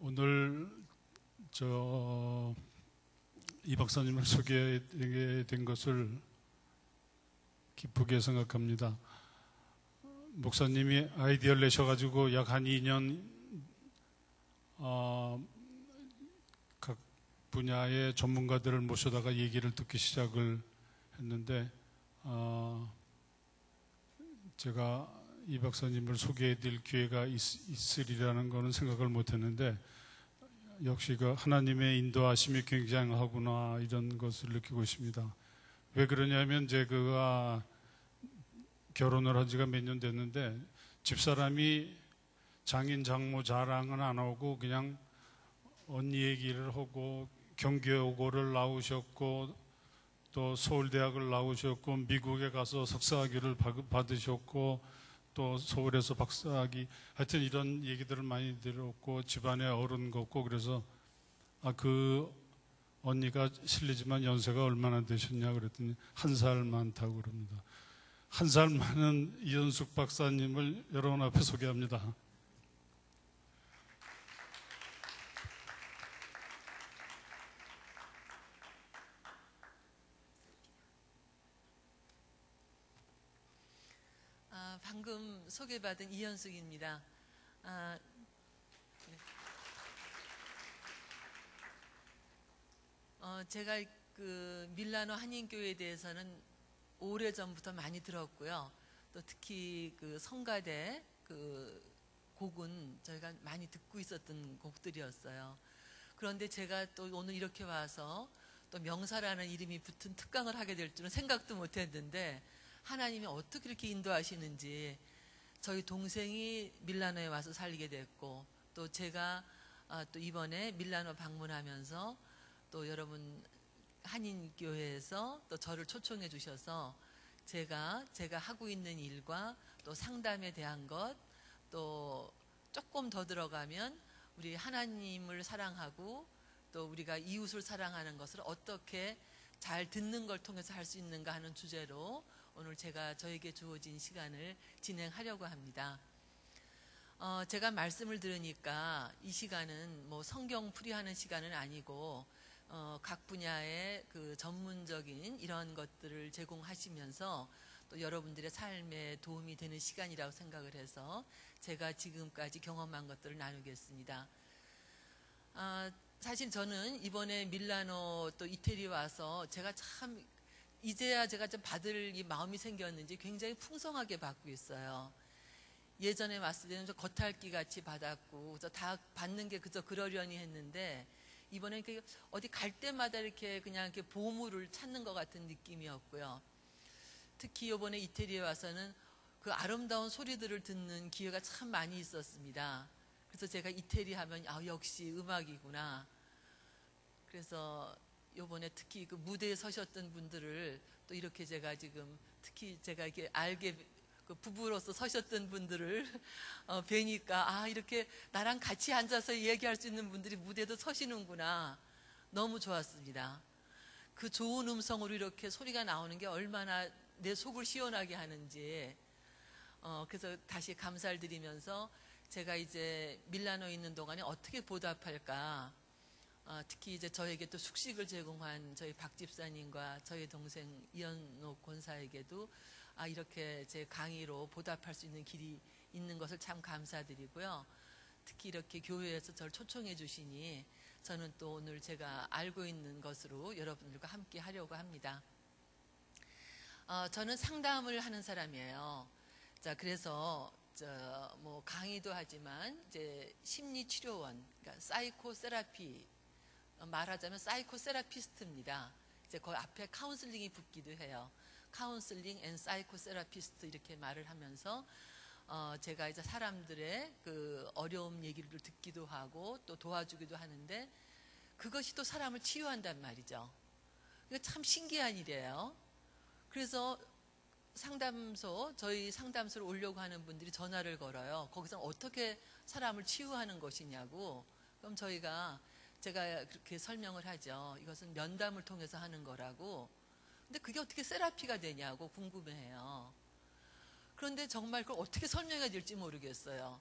오늘 이 박사님을 소개하게 된 것을 기쁘게 생각합니다. 목사님이 아이디어를 내셔가지고 약 한 2년 각 분야의 전문가들을 모셔다가 얘기를 듣기 시작을 했는데 제가 이 박사님을 소개해드릴 기회가 있으리라는 것은 생각을 못했는데 역시 그 하나님의 인도하심이 굉장하구나 이런 것을 느끼고 있습니다. 왜 그러냐면 제가 결혼을 한 지가 몇 년 됐는데 집사람이 장인 장모 자랑은 안 하고 그냥 언니 얘기를 하고 경기여고를 나오셨고 또 서울대학을 나오셨고 미국에 가서 석사학위를 받으셨고 또 서울에서 박사학위 하여튼 이런 얘기들을 많이 들었고 집안에 어른 같고 그래서 그 언니가 실례지만 연세가 얼마나 되셨냐 그랬더니 1살 많다고 그럽니다. 1살 많은 이현숙 박사님을 여러분 앞에 소개합니다. 방금 소개받은 이현숙입니다. 제가 그 밀라노 한인교회에 대해서는 오래전부터 많이 들었고요. 또 특히 그 성가대 그 곡은 저희가 많이 듣고 있었던 곡들이었어요. 그런데 제가 또 오늘 이렇게 와서 또 명사라는 이름이 붙은 특강을 하게 될 줄은 생각도 못 했는데 하나님이 어떻게 이렇게 인도하시는지 저희 동생이 밀라노에 와서 살게 됐고 또 제가 또 이번에 밀라노 방문하면서 또 여러분 한인교회에서 또 저를 초청해 주셔서 제가 하고 있는 일과 또 상담에 대한 것 또 조금 더 들어가면 우리 하나님을 사랑하고 또 우리가 이웃을 사랑하는 것을 어떻게 잘 듣는 걸 통해서 할 수 있는가 하는 주제로 오늘 제가 저에게 주어진 시간을 진행하려고 합니다. 제가 말씀을 들으니까 이 시간은 뭐 성경 풀이하는 시간은 아니고 각 분야의 그 전문적인 이런 것들을 제공하시면서 또 여러분들의 삶에 도움이 되는 시간이라고 생각을 해서 제가 지금까지 경험한 것들을 나누겠습니다. 사실 저는 이번에 밀라노 또 이태리 와서 제가 참 이제야 제가 좀 받을 이 마음이 생겼는지 굉장히 풍성하게 받고 있어요. 예전에 왔을 때는 좀 겉핥기 같이 받았고 그래서 다 받는 게 그저 그러려니 했는데 이번에 어디 갈 때마다 이렇게 그냥 이렇게 보물을 찾는 것 같은 느낌이었고요. 특히 이번에 이태리에 와서는 그 아름다운 소리들을 듣는 기회가 참 많이 있었습니다. 그래서 제가 이태리 하면 역시 음악이구나. 그래서 이번에 특히 그 무대에 서셨던 분들을 또 이렇게 제가 지금 특히 제가 이렇게 알게 그 부부로서 서셨던 분들을 뵈니까 이렇게 나랑 같이 앉아서 얘기할 수 있는 분들이 무대에도 서시는구나. 너무 좋았습니다. 그 좋은 음성으로 이렇게 소리가 나오는 게 얼마나 내 속을 시원하게 하는지 그래서 다시 감사를 드리면서 제가 이제 밀라노에 있는 동안에 어떻게 보답할까 특히 이제 저에게 또 숙식을 제공한 저희 박 집사님과 저희 동생 이현옥 권사에게도 이렇게 제 강의로 보답할 수 있는 길이 있는 것을 참 감사드리고요. 특히 이렇게 교회에서 저를 초청해 주시니 저는 또 오늘 제가 알고 있는 것으로 여러분들과 함께 하려고 합니다. 저는 상담을 하는 사람이에요. 자, 그래서 뭐 강의도 하지만 이제 심리치료원, 그러니까 사이코세라피 말하자면 사이코세라피스트입니다. 이제 그 앞에 카운슬링이 붙기도 해요. 카운슬링 앤 사이코세라피스트 이렇게 말을 하면서 제가 이제 사람들의 그 어려움 얘기를 듣기도 하고 또 도와주기도 하는데 그것이 또 사람을 치유한단 말이죠. 이거 참 신기한 일이에요. 그래서 저희 상담소를 오려고 하는 분들이 전화를 걸어요. 거기서 어떻게 사람을 치유하는 것이냐고. 그럼 제가 그렇게 설명을 하죠. 이것은 면담을 통해서 하는 거라고. 근데 그게 어떻게 세라피가 되냐고 궁금해해요. 그런데 정말 그걸 어떻게 설명해야 될지 모르겠어요.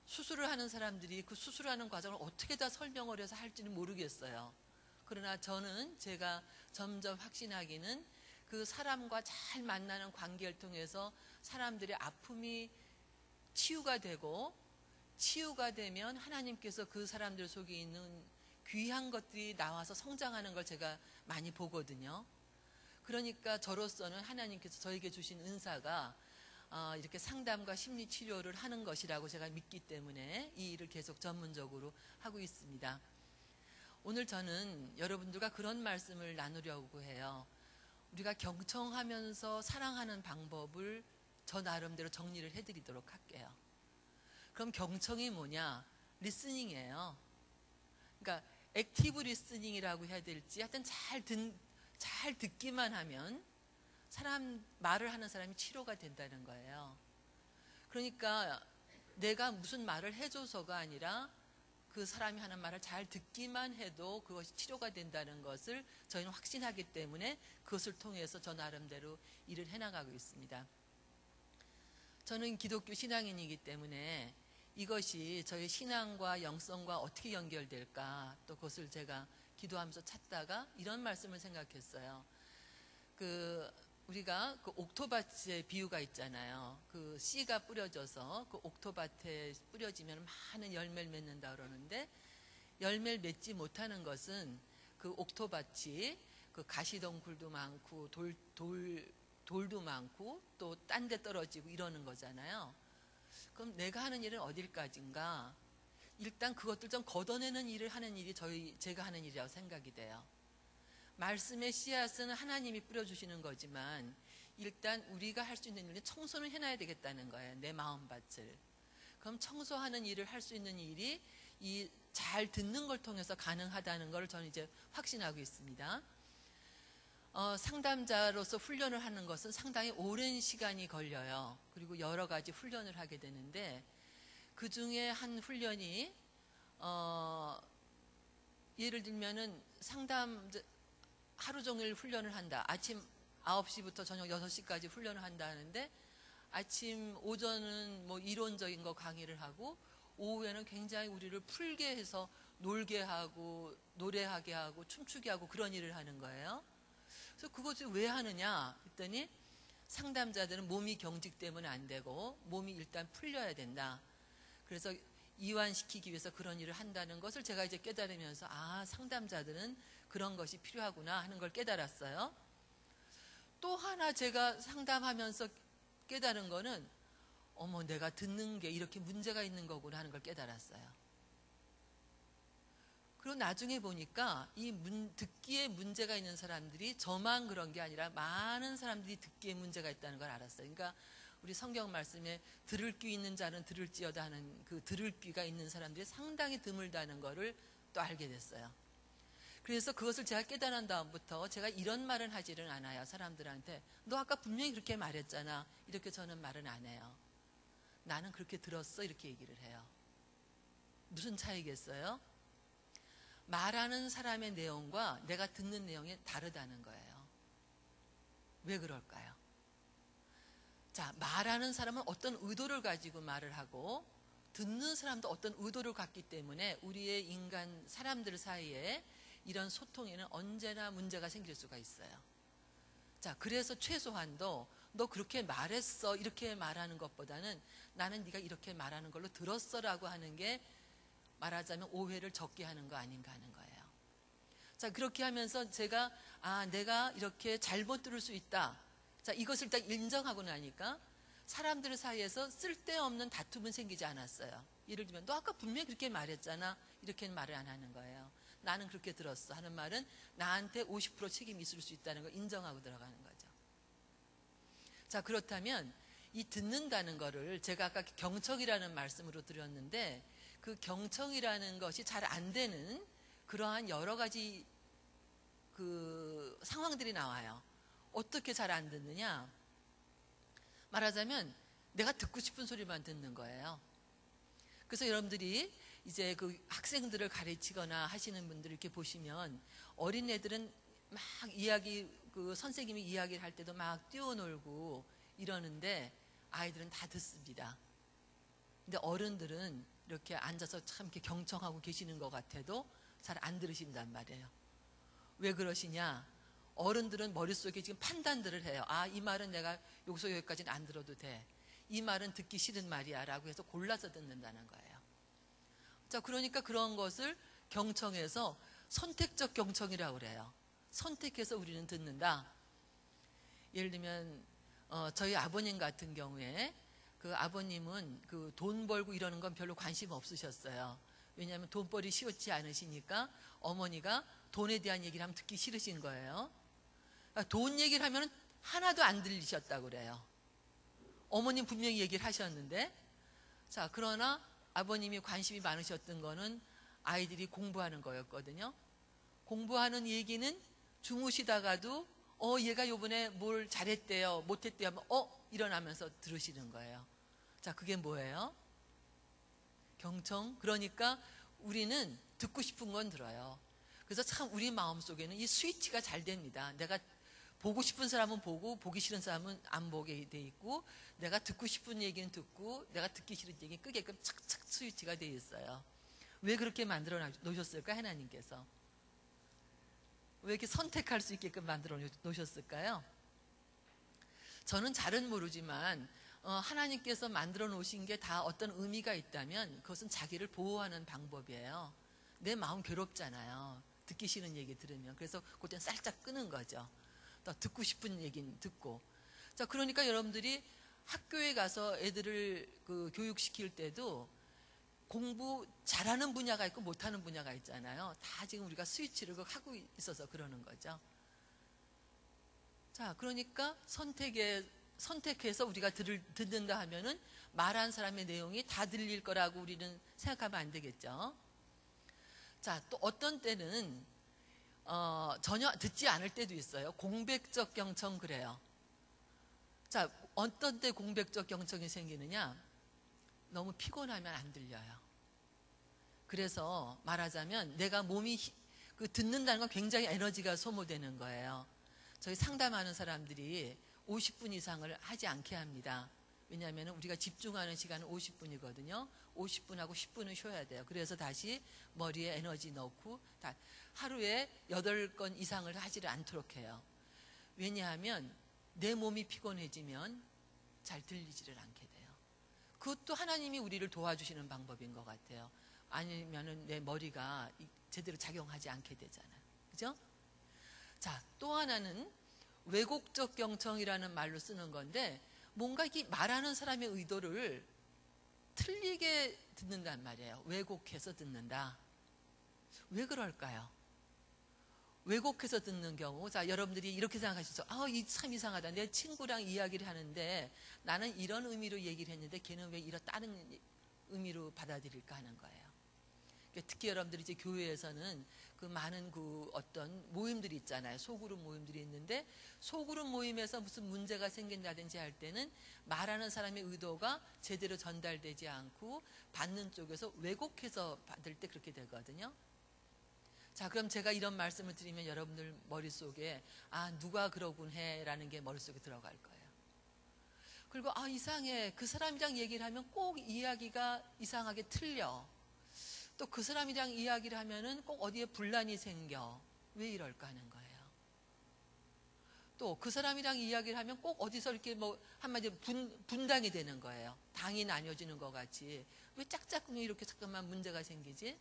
수술을 하는 사람들이 그 수술하는 과정을 어떻게 다 설명을 해서 할지는 모르겠어요. 그러나 저는 제가 점점 확신하기는 그 사람과 잘 만나는 관계를 통해서 사람들의 아픔이 치유가 되고, 치유가 되면 하나님께서 그 사람들 속에 있는 귀한 것들이 나와서 성장하는 걸 제가 많이 보거든요. 그러니까 저로서는 하나님께서 저에게 주신 은사가 이렇게 상담과 심리치료를 하는 것이라고 제가 믿기 때문에 이 일을 계속 전문적으로 하고 있습니다. 오늘 저는 여러분들과 그런 말씀을 나누려고 해요. 우리가 경청하면서 사랑하는 방법을 저 나름대로 정리를 해드리도록 할게요. 그럼 경청이 뭐냐? 리스닝이에요. 그러니까 액티브 리스닝이라고 해야 될지, 하여튼 잘 듣기만 하면 말을 하는 사람이 치료가 된다는 거예요. 그러니까 내가 무슨 말을 해줘서가 아니라 그 사람이 하는 말을 잘 듣기만 해도 그것이 치료가 된다는 것을 저희는 확신하기 때문에 그것을 통해서 저 나름대로 일을 해나가고 있습니다. 저는 기독교 신앙인이기 때문에 이것이 저희 신앙과 영성과 어떻게 연결될까, 또 그것을 제가 기도하면서 찾다가 이런 말씀을 생각했어요. 우리가 그 옥토밭의 비유가 있잖아요. 그 씨가 뿌려져서 그 옥토밭에 뿌려지면 많은 열매를 맺는다 그러는데, 열매를 맺지 못하는 것은 그 옥토밭이 그 가시덩굴도 많고 돌도 많고 또 딴 데 떨어지고 이러는 거잖아요. 그럼 내가 하는 일은 어딜까지인가? 일단 그것들 좀 걷어내는 일을 하는 일이 제가 하는 일이라고 생각이 돼요. 말씀의 씨앗은 하나님이 뿌려주시는 거지만 일단 우리가 할 수 있는 일은 청소는 해놔야 되겠다는 거예요. 내 마음밭을. 그럼 청소하는 일을 할 수 있는 일이 이 잘 듣는 걸 통해서 가능하다는 걸 저는 이제 확신하고 있습니다. 상담자로서 훈련을 하는 것은 상당히 오랜 시간이 걸려요. 그리고 여러 가지 훈련을 하게 되는데, 그 중에 한 훈련이 예를 들면은 하루 종일 훈련을 한다. 아침 9시부터 저녁 6시까지 훈련을 한다 하는데, 오전은 뭐 이론적인 거 강의를 하고 오후에는 굉장히 우리를 풀게 해서 놀게 하고 노래하게 하고 춤추게 하고 그런 일을 하는 거예요. 그래서 그것을 왜 하느냐 했더니, 상담자들은 몸이 경직되면 안 되고 몸이 일단 풀려야 된다. 그래서 이완시키기 위해서 그런 일을 한다는 것을 제가 이제 깨달으면서, 상담자들은 그런 것이 필요하구나 하는 걸 깨달았어요. 또 하나 제가 상담하면서 깨달은 거는, 내가 듣는 게 이렇게 문제가 있는 거구나 하는 걸 깨달았어요. 그리고 나중에 보니까 듣기에 문제가 있는 사람들이 저만 그런 게 아니라 많은 사람들이 듣기에 문제가 있다는 걸 알았어요. 그러니까 우리 성경 말씀에 들을 귀 있는 자는 들을지어다 하는 그 들을 귀가 있는 사람들이 상당히 드물다는 거를 또 알게 됐어요. 그래서 그것을 제가 깨달은 다음부터 제가 이런 말은 하지는 않아요. 사람들한테 너 아까 분명히 그렇게 말했잖아, 이렇게 저는 말은 안 해요. 나는 그렇게 들었어, 이렇게 얘기를 해요. 무슨 차이겠어요? 말하는 사람의 내용과 내가 듣는 내용이 다르다는 거예요. 왜 그럴까요? 자, 말하는 사람은 어떤 의도를 가지고 말을 하고 듣는 사람도 어떤 의도를 갖기 때문에 우리의 사람들 사이에 이런 소통에는 언제나 문제가 생길 수가 있어요. 자, 그래서 최소한도 너 그렇게 말했어, 이렇게 말하는 것보다는 나는 네가 이렇게 말하는 걸로 들었어라고 하는 게 말하자면 오해를 적게 하는 거 아닌가 하는 거예요. 자, 그렇게 하면서 제가 내가 이렇게 잘못 들을 수 있다. 자, 이것을 딱 인정하고 나니까 사람들 사이에서 쓸데없는 다툼은 생기지 않았어요. 예를 들면 너 아까 분명히 그렇게 말했잖아, 이렇게는 말을 안 하는 거예요. 나는 그렇게 들었어 하는 말은 나한테 50% 책임이 있을 수 있다는 걸 인정하고 들어가는 거죠. 자, 그렇다면 이 듣는다는 거를 제가 아까 경청이라는 말씀으로 드렸는데, 그 경청이라는 것이 잘 안 되는 그러한 여러 가지 그 상황들이 나와요. 어떻게 잘 안 듣느냐? 말하자면 내가 듣고 싶은 소리만 듣는 거예요. 그래서 여러분들이 이제 그 학생들을 가르치거나 하시는 분들 이렇게 보시면 어린애들은 막 그 선생님이 이야기를 할 때도 막 뛰어놀고 이러는데 아이들은 다 듣습니다. 근데 어른들은 이렇게 앉아서 참 이렇게 경청하고 계시는 것 같아도 잘 안 들으신단 말이에요. 왜 그러시냐? 어른들은 머릿속에 지금 판단들을 해요. 아, 이 말은 내가 여기서 여기까지는 안 들어도 돼. 이 말은 듣기 싫은 말이야 라고 해서 골라서 듣는다는 거예요. 자, 그러니까 그런 것을 경청해서 선택적 경청이라고 그래요. 선택해서 우리는 듣는다. 예를 들면 저희 아버님 같은 경우에 그 아버님은 그 돈 벌고 이러는 건 별로 관심 없으셨어요. 왜냐하면 돈벌이 쉬웠지 않으시니까 어머니가 돈에 대한 얘기를 하면 듣기 싫으신 거예요. 그러니까 돈 얘기를 하면 하나도 안 들리셨다고 그래요. 어머님 분명히 얘기를 하셨는데, 자, 그러나 아버님이 관심이 많으셨던 거는 아이들이 공부하는 거였거든요. 공부하는 얘기는 주무시다가도 얘가 요번에 뭘 잘했대요, 못했대요 하면 일어나면서 들으시는 거예요. 자, 그게 뭐예요? 경청. 그러니까 우리는 듣고 싶은 건 들어요. 그래서 참 우리 마음속에는 이 스위치가 잘 됩니다. 내가 보고 싶은 사람은 보고 보기 싫은 사람은 안 보게 돼 있고, 내가 듣고 싶은 얘기는 듣고 내가 듣기 싫은 얘기는 끄게끔 착착 스위치가 돼 있어요. 왜 그렇게 만들어 놓으셨을까? 하나님께서 왜 이렇게 선택할 수 있게끔 만들어 놓으셨을까요? 저는 잘은 모르지만 하나님께서 만들어 놓으신 게 다 어떤 의미가 있다면 그것은 자기를 보호하는 방법이에요. 내 마음 괴롭잖아요, 듣기 싫은 얘기 들으면. 그래서 그때는 살짝 끄는 거죠. 또 듣고 싶은 얘기는 듣고. 자, 그러니까 여러분들이 학교에 가서 애들을 그 교육시킬 때도 공부 잘하는 분야가 있고 못하는 분야가 있잖아요. 다 지금 우리가 스위치를 하고 있어서 그러는 거죠. 자, 그러니까 선택해서 우리가 듣는다 하면은 말한 사람의 내용이 다 들릴 거라고 우리는 생각하면 안 되겠죠. 자, 또 어떤 때는 전혀 듣지 않을 때도 있어요. 공백적 경청 그래요. 자, 어떤 때 공백적 경청이 생기느냐? 너무 피곤하면 안 들려요. 그래서 말하자면 내가 몸이 듣는다는 건 굉장히 에너지가 소모되는 거예요. 저희 상담하는 사람들이 50분 이상을 하지 않게 합니다. 왜냐하면 우리가 집중하는 시간은 50분이거든요. 50분하고 10분은 쉬어야 돼요. 그래서 다시 머리에 에너지 넣고 하루에 8건 이상을 하지를 않도록 해요. 왜냐하면 내 몸이 피곤해지면 잘 들리지를 않게 돼요. 그것도 하나님이 우리를 도와주시는 방법인 것 같아요. 아니면은 내 머리가 제대로 작용하지 않게 되잖아요. 그죠? 자, 또 하나는 왜곡적 경청이라는 말로 쓰는 건데, 뭔가 이 말하는 사람의 의도를 틀리게 듣는단 말이에요. 왜곡해서 듣는다. 왜 그럴까요? 왜곡해서 듣는 경우, 자, 여러분들이 이렇게 생각하시죠. 이 참 이상하다. 내 친구랑 이야기를 하는데 나는 이런 의미로 얘기를 했는데 걔는 왜 이런 다른 의미로 받아들일까 하는 거예요. 특히 여러분들이 이제 교회에서는 그 많은 그 어떤 모임들이 있잖아요. 소그룹 모임들이 있는데, 소그룹 모임에서 무슨 문제가 생긴다든지 할 때는 말하는 사람의 의도가 제대로 전달되지 않고 받는 쪽에서 왜곡해서 받을 때 그렇게 되거든요. 자, 그럼 제가 이런 말씀을 드리면 여러분들 머릿속에 누가 그러군 해 라는 게 머릿속에 들어갈 거예요. 그리고 이상해, 그 사람이랑 얘기를 하면 꼭 이야기가 이상하게 틀려. 또 그 사람이랑 이야기를 하면은 꼭 어디에 분란이 생겨. 왜 이럴까 하는 거예요. 또 그 사람이랑 이야기를 하면 꼭 어디서 이렇게 한마디로 분당이 되는 거예요. 당이 나뉘어지는 것 같이. 왜 짝짝꿍이 이렇게 잠깐만 문제가 생기지?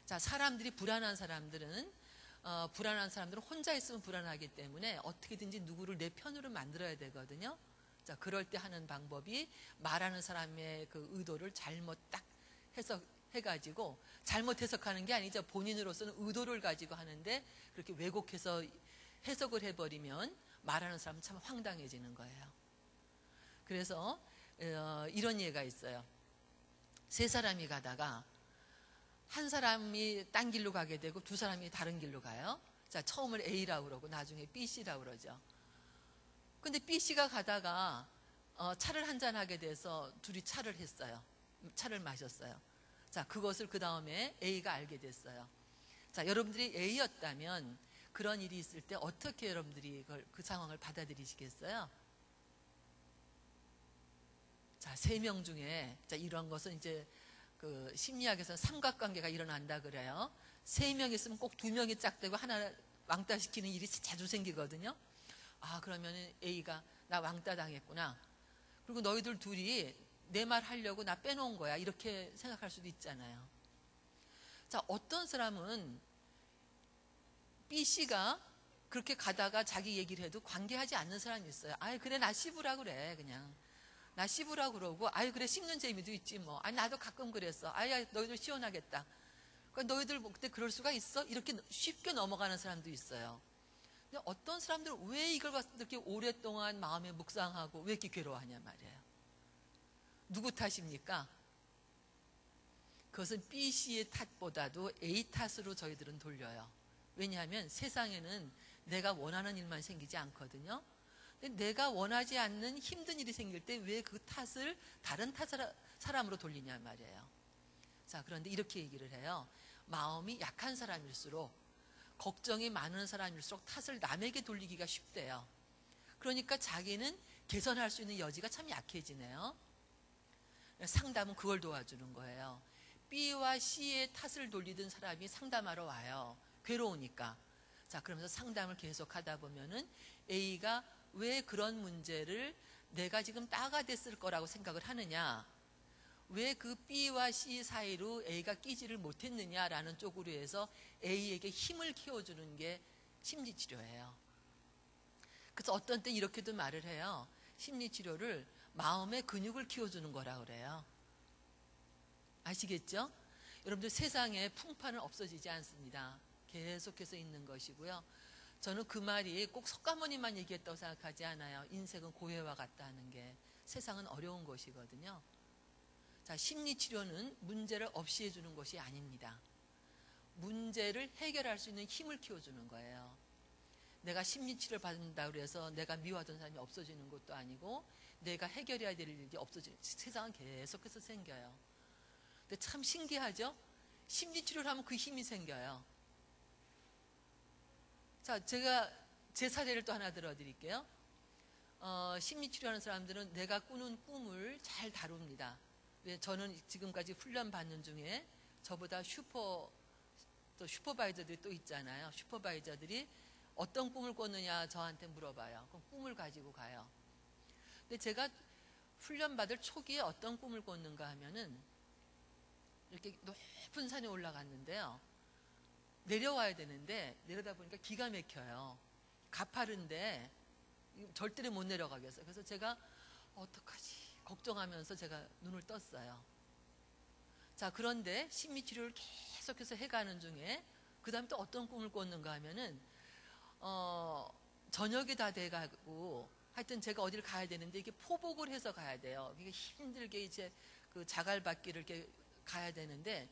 자, 사람들이 불안한 사람들은 혼자 있으면 불안하기 때문에 어떻게든지 누구를 내 편으로 만들어야 되거든요. 자, 그럴 때 하는 방법이 말하는 사람의 그 의도를 잘못 딱 해가지고, 잘못 해석하는 게 아니죠. 본인으로서는 의도를 가지고 하는데 그렇게 왜곡해서 해석을 해버리면 말하는 사람은 참 황당해지는 거예요. 그래서 이런 예가 있어요. 세 사람이 가다가 한 사람이 딴 길로 가게 되고 두 사람이 다른 길로 가요. 자, 처음을 A라고 그러고 나중에 B씨라고 그러죠. 근데 B씨가 가다가 차를 한잔하게 돼서 둘이 차를 했어요. 차를 마셨어요. 자, 그것을 그 다음에 A가 알게 됐어요. 자, 여러분들이 A였다면 그런 일이 있을 때 어떻게 여러분들이 그 상황을 받아들이시겠어요? 자, 3명 중에, 자, 이런 것은 이제 그 심리학에서 삼각관계가 일어난다 그래요. 3명 있으면 꼭 2명이 짝되고 하나 왕따시키는 일이 자주 생기거든요. 아, 그러면 A가 나 왕따 당했구나. 그리고 너희들 둘이 내 말 하려고 나 빼놓은 거야. 이렇게 생각할 수도 있잖아요. 자, 어떤 사람은 B씨가 그렇게 가다가 자기 얘기를 해도 관계하지 않는 사람이 있어요. 아이, 그래, 나 씹으라 그래, 그냥. 나 씹으라 그러고, 아이, 그래, 씹는 재미도 있지, 뭐. 아니, 나도 가끔 그랬어. 아이, 너희들 시원하겠다. 그러니까 너희들 그때 그럴 수가 있어? 이렇게 쉽게 넘어가는 사람도 있어요. 근데 어떤 사람들은 왜 이걸 가지고 이렇게 오랫동안 마음에 묵상하고 왜 이렇게 괴로워하냐 말이에요. 누구 탓입니까? 그것은 B, C의 탓보다도 A 탓으로 저희들은 돌려요. 왜냐하면 세상에는 내가 원하는 일만 생기지 않거든요. 근데 내가 원하지 않는 힘든 일이 생길 때 왜 그 탓을 다른 사람으로 돌리냐 말이에요. 자, 그런데 이렇게 얘기를 해요. 마음이 약한 사람일수록, 걱정이 많은 사람일수록 탓을 남에게 돌리기가 쉽대요. 그러니까 자기는 개선할 수 있는 여지가 참 약해지네요. 상담은 그걸 도와주는 거예요. B와 C의 탓을 돌리던 사람이 상담하러 와요. 괴로우니까. 자, 그러면서 상담을 계속 하다 보면은 A가 왜 그런 문제를 내가 지금 따가 됐을 거라고 생각을 하느냐, 왜 그 B와 C 사이로 A가 끼지를 못했느냐라는 쪽으로 해서 A에게 힘을 키워주는 게 심리치료예요. 그래서 어떤 때 이렇게도 말을 해요. 심리치료를 마음의 근육을 키워주는 거라 그래요. 아시겠죠? 여러분들, 세상에 풍파는 없어지지 않습니다. 계속해서 있는 것이고요. 저는 그 말이 꼭 석가모니만 얘기했다고 생각하지 않아요. 인생은 고해와 같다는 게, 세상은 어려운 것이거든요. 자, 심리치료는 문제를 없이 해주는 것이 아닙니다. 문제를 해결할 수 있는 힘을 키워주는 거예요. 내가 심리치료를 받는다고 해서 내가 미워하던 사람이 없어지는 것도 아니고, 내가 해결해야 될 일이 없어지는, 세상은 계속해서 생겨요. 근데 참 신기하죠? 심리치료를 하면 그 힘이 생겨요. 자, 제가 제 사례를 또 하나 들어드릴게요. 심리치료하는 사람들은 내가 꾸는 꿈을 잘 다룹니다. 저는 지금까지 훈련 받는 중에 저보다 슈퍼바이저들이 또 있잖아요. 슈퍼바이저들이 어떤 꿈을 꿨느냐 저한테 물어봐요. 그럼 꿈을 가지고 가요. 근데 제가 훈련 받을 초기에 어떤 꿈을 꿨는가 하면은, 이렇게 높은 산에 올라갔는데요. 내려와야 되는데 내려다 보니까 기가 막혀요. 가파른데 절대로 못 내려가겠어요. 그래서 제가 어떡하지 걱정하면서 제가 눈을 떴어요. 자, 그런데 심리치료를 계속해서 해가는 중에 그 다음에 또 어떤 꿈을 꿨는가 하면은 저녁이 다 돼가고, 하여튼 제가 어디를 가야 되는데 이게 포복을 해서 가야 돼요. 이게 힘들게 이제 그 자갈밭길을 이렇게 가야 되는데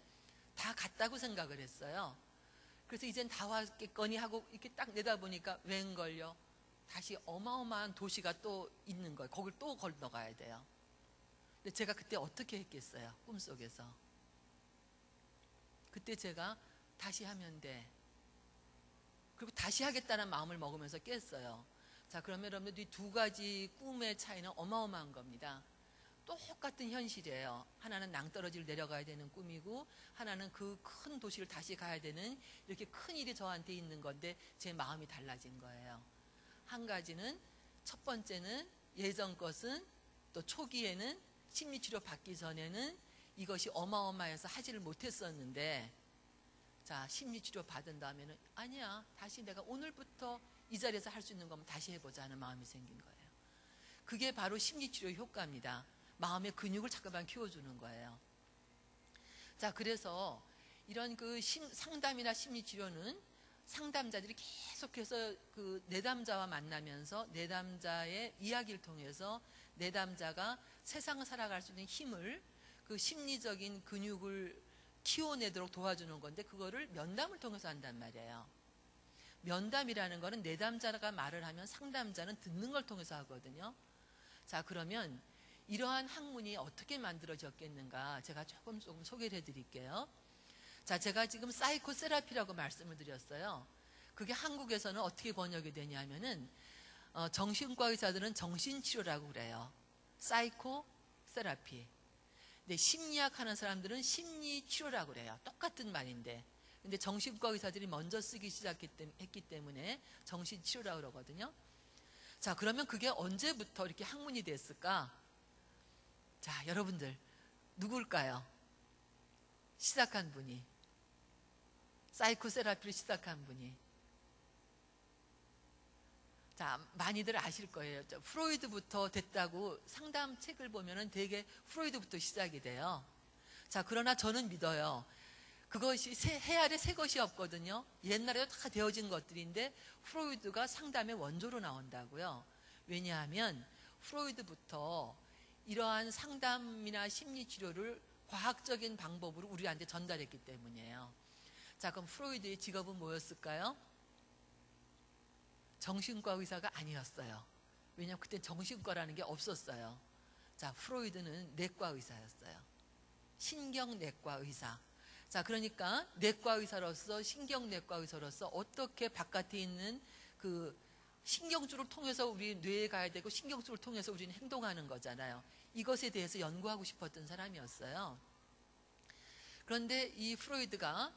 다 갔다고 생각을 했어요. 그래서 이젠 다 왔겠거니 하고 이렇게 딱 내다보니까 웬걸요, 다시 어마어마한 도시가 또 있는 거예요. 거길 또 건너가야 돼요. 근데 제가 그때 어떻게 했겠어요? 꿈속에서. 그때 제가 다시 하면 돼, 그리고 다시 하겠다는 마음을 먹으면서 깼어요. 자, 그러면 여러분들 이 두 가지 꿈의 차이는 어마어마한 겁니다. 똑같은 현실이에요. 하나는 낭떠러지를 내려가야 되는 꿈이고, 하나는 그 큰 도시를 다시 가야 되는, 이렇게 큰 일이 저한테 있는 건데 제 마음이 달라진 거예요. 한 가지는, 첫 번째는 예전 것은, 또 초기에는 심리치료 받기 전에는 이것이 어마어마해서 하지를 못했었는데, 자, 심리치료 받은 다음에는 아니야, 다시 내가 오늘부터 이 자리에서 할 수 있는 거면 다시 해보자 하는 마음이 생긴 거예요. 그게 바로 심리치료 효과입니다. 마음의 근육을 잠깐만 키워주는 거예요. 자, 그래서 이런 그 상담이나 심리치료는 상담자들이 계속해서 그 내담자와 만나면서 내담자의 이야기를 통해서 내담자가 세상을 살아갈 수 있는 힘을, 그 심리적인 근육을 키워내도록 도와주는 건데, 그거를 면담을 통해서 한단 말이에요. 면담이라는 거는 내담자가 말을 하면 상담자는 듣는 걸 통해서 하거든요. 자, 그러면 이러한 학문이 어떻게 만들어졌겠는가, 제가 조금 소개를 해드릴게요. 자, 제가 지금 사이코세라피라고 말씀을 드렸어요. 그게 한국에서는 어떻게 번역이 되냐면은, 정신과 의사들은 정신치료라고 그래요. 사이코세라피. 근데 심리학 하는 사람들은 심리치료라고 그래요. 똑같은 말인데. 근데 정신과 의사들이 먼저 쓰기 시작했기 때문에 정신치료라고 그러거든요. 자, 그러면 그게 언제부터 이렇게 학문이 됐을까? 자, 여러분들 누굴까요? 시작한 분이, 사이코세라피를 시작한 분이. 자, 많이들 아실 거예요. 프로이드부터 됐다고 상담 책을 보면은 되게 프로이드부터 시작이 돼요. 자, 그러나 저는 믿어요. 그것이 해 아래 새 것이 없거든요. 옛날에도 다 되어진 것들인데 프로이드가 상담의 원조로 나온다고요. 왜냐하면 프로이드부터 이러한 상담이나 심리치료를 과학적인 방법으로 우리한테 전달했기 때문이에요. 자, 그럼 프로이드의 직업은 뭐였을까요? 정신과 의사가 아니었어요. 왜냐하면 그때 정신과라는 게 없었어요. 자, 프로이드는 내과 의사였어요. 신경내과 의사. 자, 그러니까 내과 의사로서, 신경내과 의사로서 어떻게 바깥에 있는 그 신경줄을 통해서 우리 뇌에 가야 되고 신경줄을 통해서 우리는 행동하는 거잖아요. 이것에 대해서 연구하고 싶었던 사람이었어요. 그런데 이 프로이드가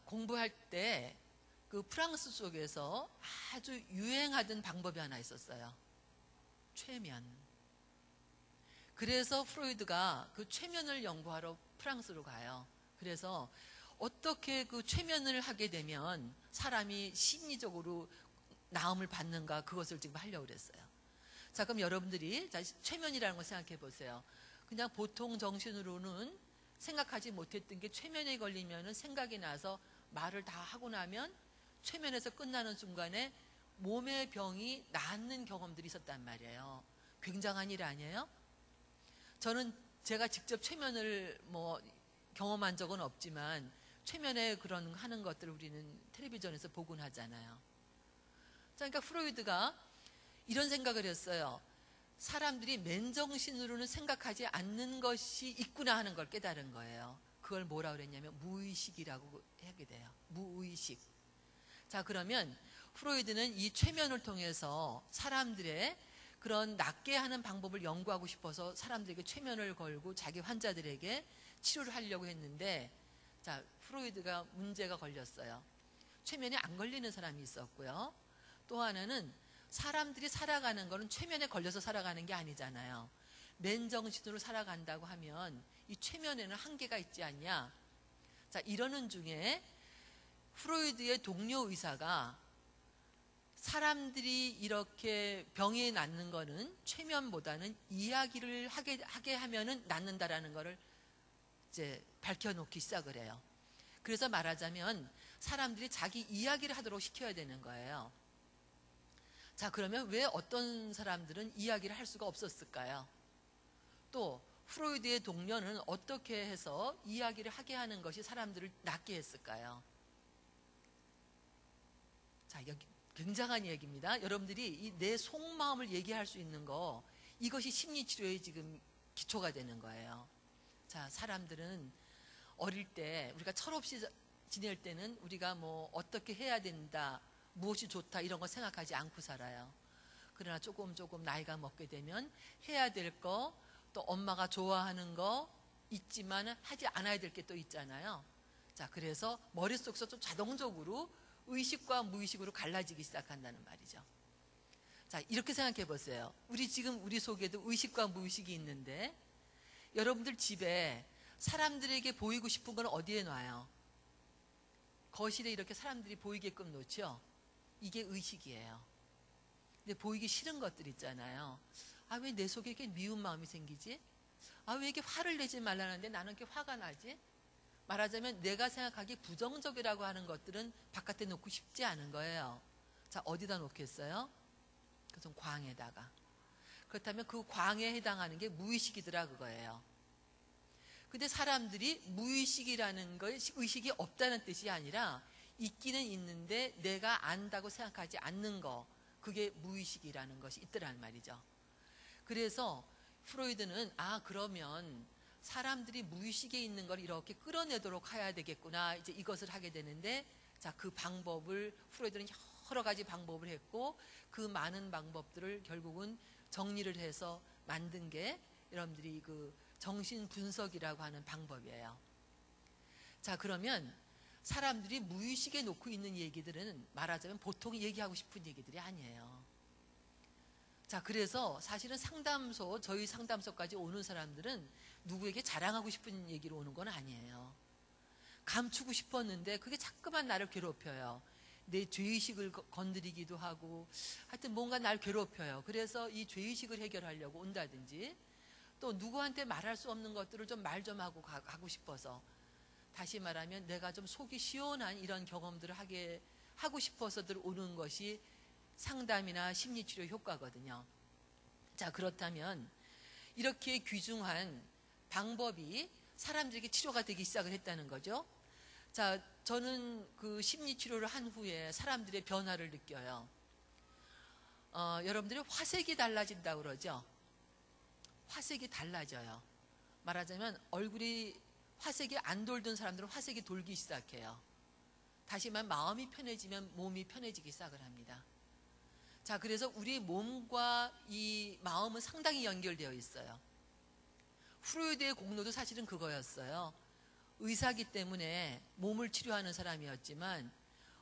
공부할 때 그 프랑스 속에서 아주 유행하던 방법이 하나 있었어요. 최면. 그래서 프로이드가 그 최면을 연구하러 프랑스로 가요. 그래서 어떻게 그 최면을 하게 되면 사람이 심리적으로 나음을 받는가, 그것을 지금 하려고 그랬어요. 자, 그럼 여러분들이 최면이라는 걸 생각해 보세요. 그냥 보통 정신으로는 생각하지 못했던 게 최면에 걸리면 생각이 나서 말을 다 하고 나면 최면에서 끝나는 순간에 몸의 병이 낫는 경험들이 있었단 말이에요. 굉장한 일 아니에요? 저는 제가 직접 최면을 경험한 적은 없지만 최면에 그런 하는 것들을 우리는 텔레비전에서 보곤 하잖아요. 자, 그러니까 프로이드가 이런 생각을 했어요. 사람들이 맨정신으로는 생각하지 않는 것이 있구나 하는 걸 깨달은 거예요. 그걸 뭐라 그랬냐면 무의식이라고 하게 돼요. 무의식. 자, 그러면 프로이드는 이 최면을 통해서 사람들의 그런 낫게 하는 방법을 연구하고 싶어서 사람들에게 최면을 걸고 자기 환자들에게 치료를 하려고 했는데, 자, 프로이드가 문제가 걸렸어요. 최면에 안 걸리는 사람이 있었고요. 또 하나는 사람들이 살아가는 거는 최면에 걸려서 살아가는 게 아니잖아요. 맨정신으로 살아간다고 하면 이 최면에는 한계가 있지 않냐. 자, 이러는 중에 프로이드의 동료 의사가 사람들이 이렇게 병이 낫는 거는 최면보다는 이야기를 하게 하면은 낫는다라는 거를 이제 밝혀놓기 시작을 해요. 그래서 말하자면 사람들이 자기 이야기를 하도록 시켜야 되는 거예요. 자, 그러면 왜 어떤 사람들은 이야기를 할 수가 없었을까요? 또 프로이드의 동료는 어떻게 해서 이야기를 하게 하는 것이 사람들을 낫게 했을까요? 자, 여기 굉장한 얘기입니다. 여러분들이 이 내 속마음을 얘기할 수 있는 거, 이것이 심리치료의 지금 기초가 되는 거예요. 자, 사람들은 어릴 때 우리가 철없이 지낼 때는 우리가 어떻게 해야 된다, 무엇이 좋다 이런 거 생각하지 않고 살아요. 그러나 조금 나이가 먹게 되면 해야 될 거, 또 엄마가 좋아하는 거 있지만 하지 않아야 될 게 또 있잖아요. 자, 그래서 머릿속에서 좀 자동적으로 의식과 무의식으로 갈라지기 시작한다는 말이죠. 자, 이렇게 생각해 보세요. 우리 속에도 의식과 무의식이 있는데, 여러분들 집에 사람들에게 보이고 싶은 건 어디에 놔요? 거실에 이렇게 사람들이 보이게끔 놓죠? 이게 의식이에요. 근데 보이기 싫은 것들 있잖아요. 아, 왜 내 속에 이렇게 미운 마음이 생기지? 아, 왜 이렇게 화를 내지 말라는데 나는 이렇게 화가 나지? 말하자면 내가 생각하기 부정적이라고 하는 것들은 바깥에 놓고 싶지 않은 거예요. 자, 어디다 놓겠어요? 그래서 광에다가. 그렇다면 그 광에 해당하는 게 무의식이더라 그거예요. 근데 사람들이 무의식이라는 것이 의식이 없다는 뜻이 아니라 있기는 있는데 내가 안다고 생각하지 않는 거, 그게 무의식이라는 것이 있더란 말이죠. 그래서 프로이드는 그러면 사람들이 무의식에 있는 걸 이렇게 끌어내도록 해야 되겠구나, 이제 이것을 하게 되는데, 자, 그 방법을 프로이드는 여러 가지 방법을 했고 그 많은 방법들을 결국은 정리를 해서 만든 게 여러분들이 그 정신 분석이라고 하는 방법이에요. 자, 그러면 사람들이 무의식에 놓고 있는 얘기들은 말하자면 보통 얘기하고 싶은 얘기들이 아니에요. 자, 그래서 사실은 상담소, 저희 상담소까지 오는 사람들은 누구에게 자랑하고 싶은 얘기로 오는 건 아니에요. 감추고 싶었는데 그게 자꾸만 나를 괴롭혀요. 내 죄의식을 건드리기도 하고 하여튼 뭔가 날 괴롭혀요. 그래서 이 죄의식을 해결하려고 온다든지 또 누구한테 말할 수 없는 것들을 좀 말 좀 하고 가고 싶어서, 다시 말하면 내가 좀 속이 시원한 이런 경험들을 하고 싶어서들 오는 것이 상담이나 심리치료 효과거든요. 자, 그렇다면 이렇게 귀중한 방법이 사람들에게 치료가 되기 시작을 했다는 거죠. 자, 저는 그 심리치료를 한 후에 사람들의 변화를 느껴요. 여러분들이 화색이 달라진다고 그러죠. 화색이 달라져요. 말하자면 얼굴이 화색이 안 돌던 사람들은 화색이 돌기 시작해요. 다시 말하면 마음이 편해지면 몸이 편해지기 시작을 합니다. 자, 그래서 우리 몸과 이 마음은 상당히 연결되어 있어요. 프로이드의 공로도 사실은 그거였어요. 의사기 때문에 몸을 치료하는 사람이었지만